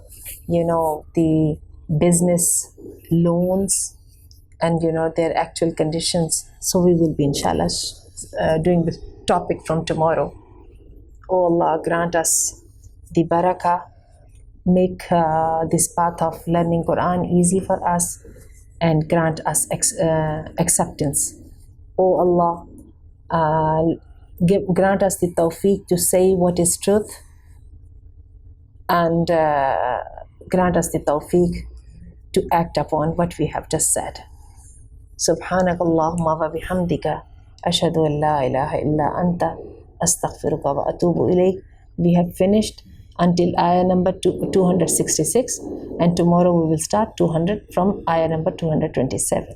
the business loans, and their actual conditions. So we will be inshallah doing the topic from tomorrow. Oh Allah, grant us the barakah, make this path of learning Quran easy for us, and grant us acceptance. Oh Allah, grant us the tawfiq to say what is truth, and grant us the tawfiq to act upon what we have just said. Subhanakallahumma wa bihamdika ashhadu an la ilaha illa anta astaghfiruka wa atubu ilayk. We have finished until ayah number 266, and tomorrow we will start 200 from ayah number 227.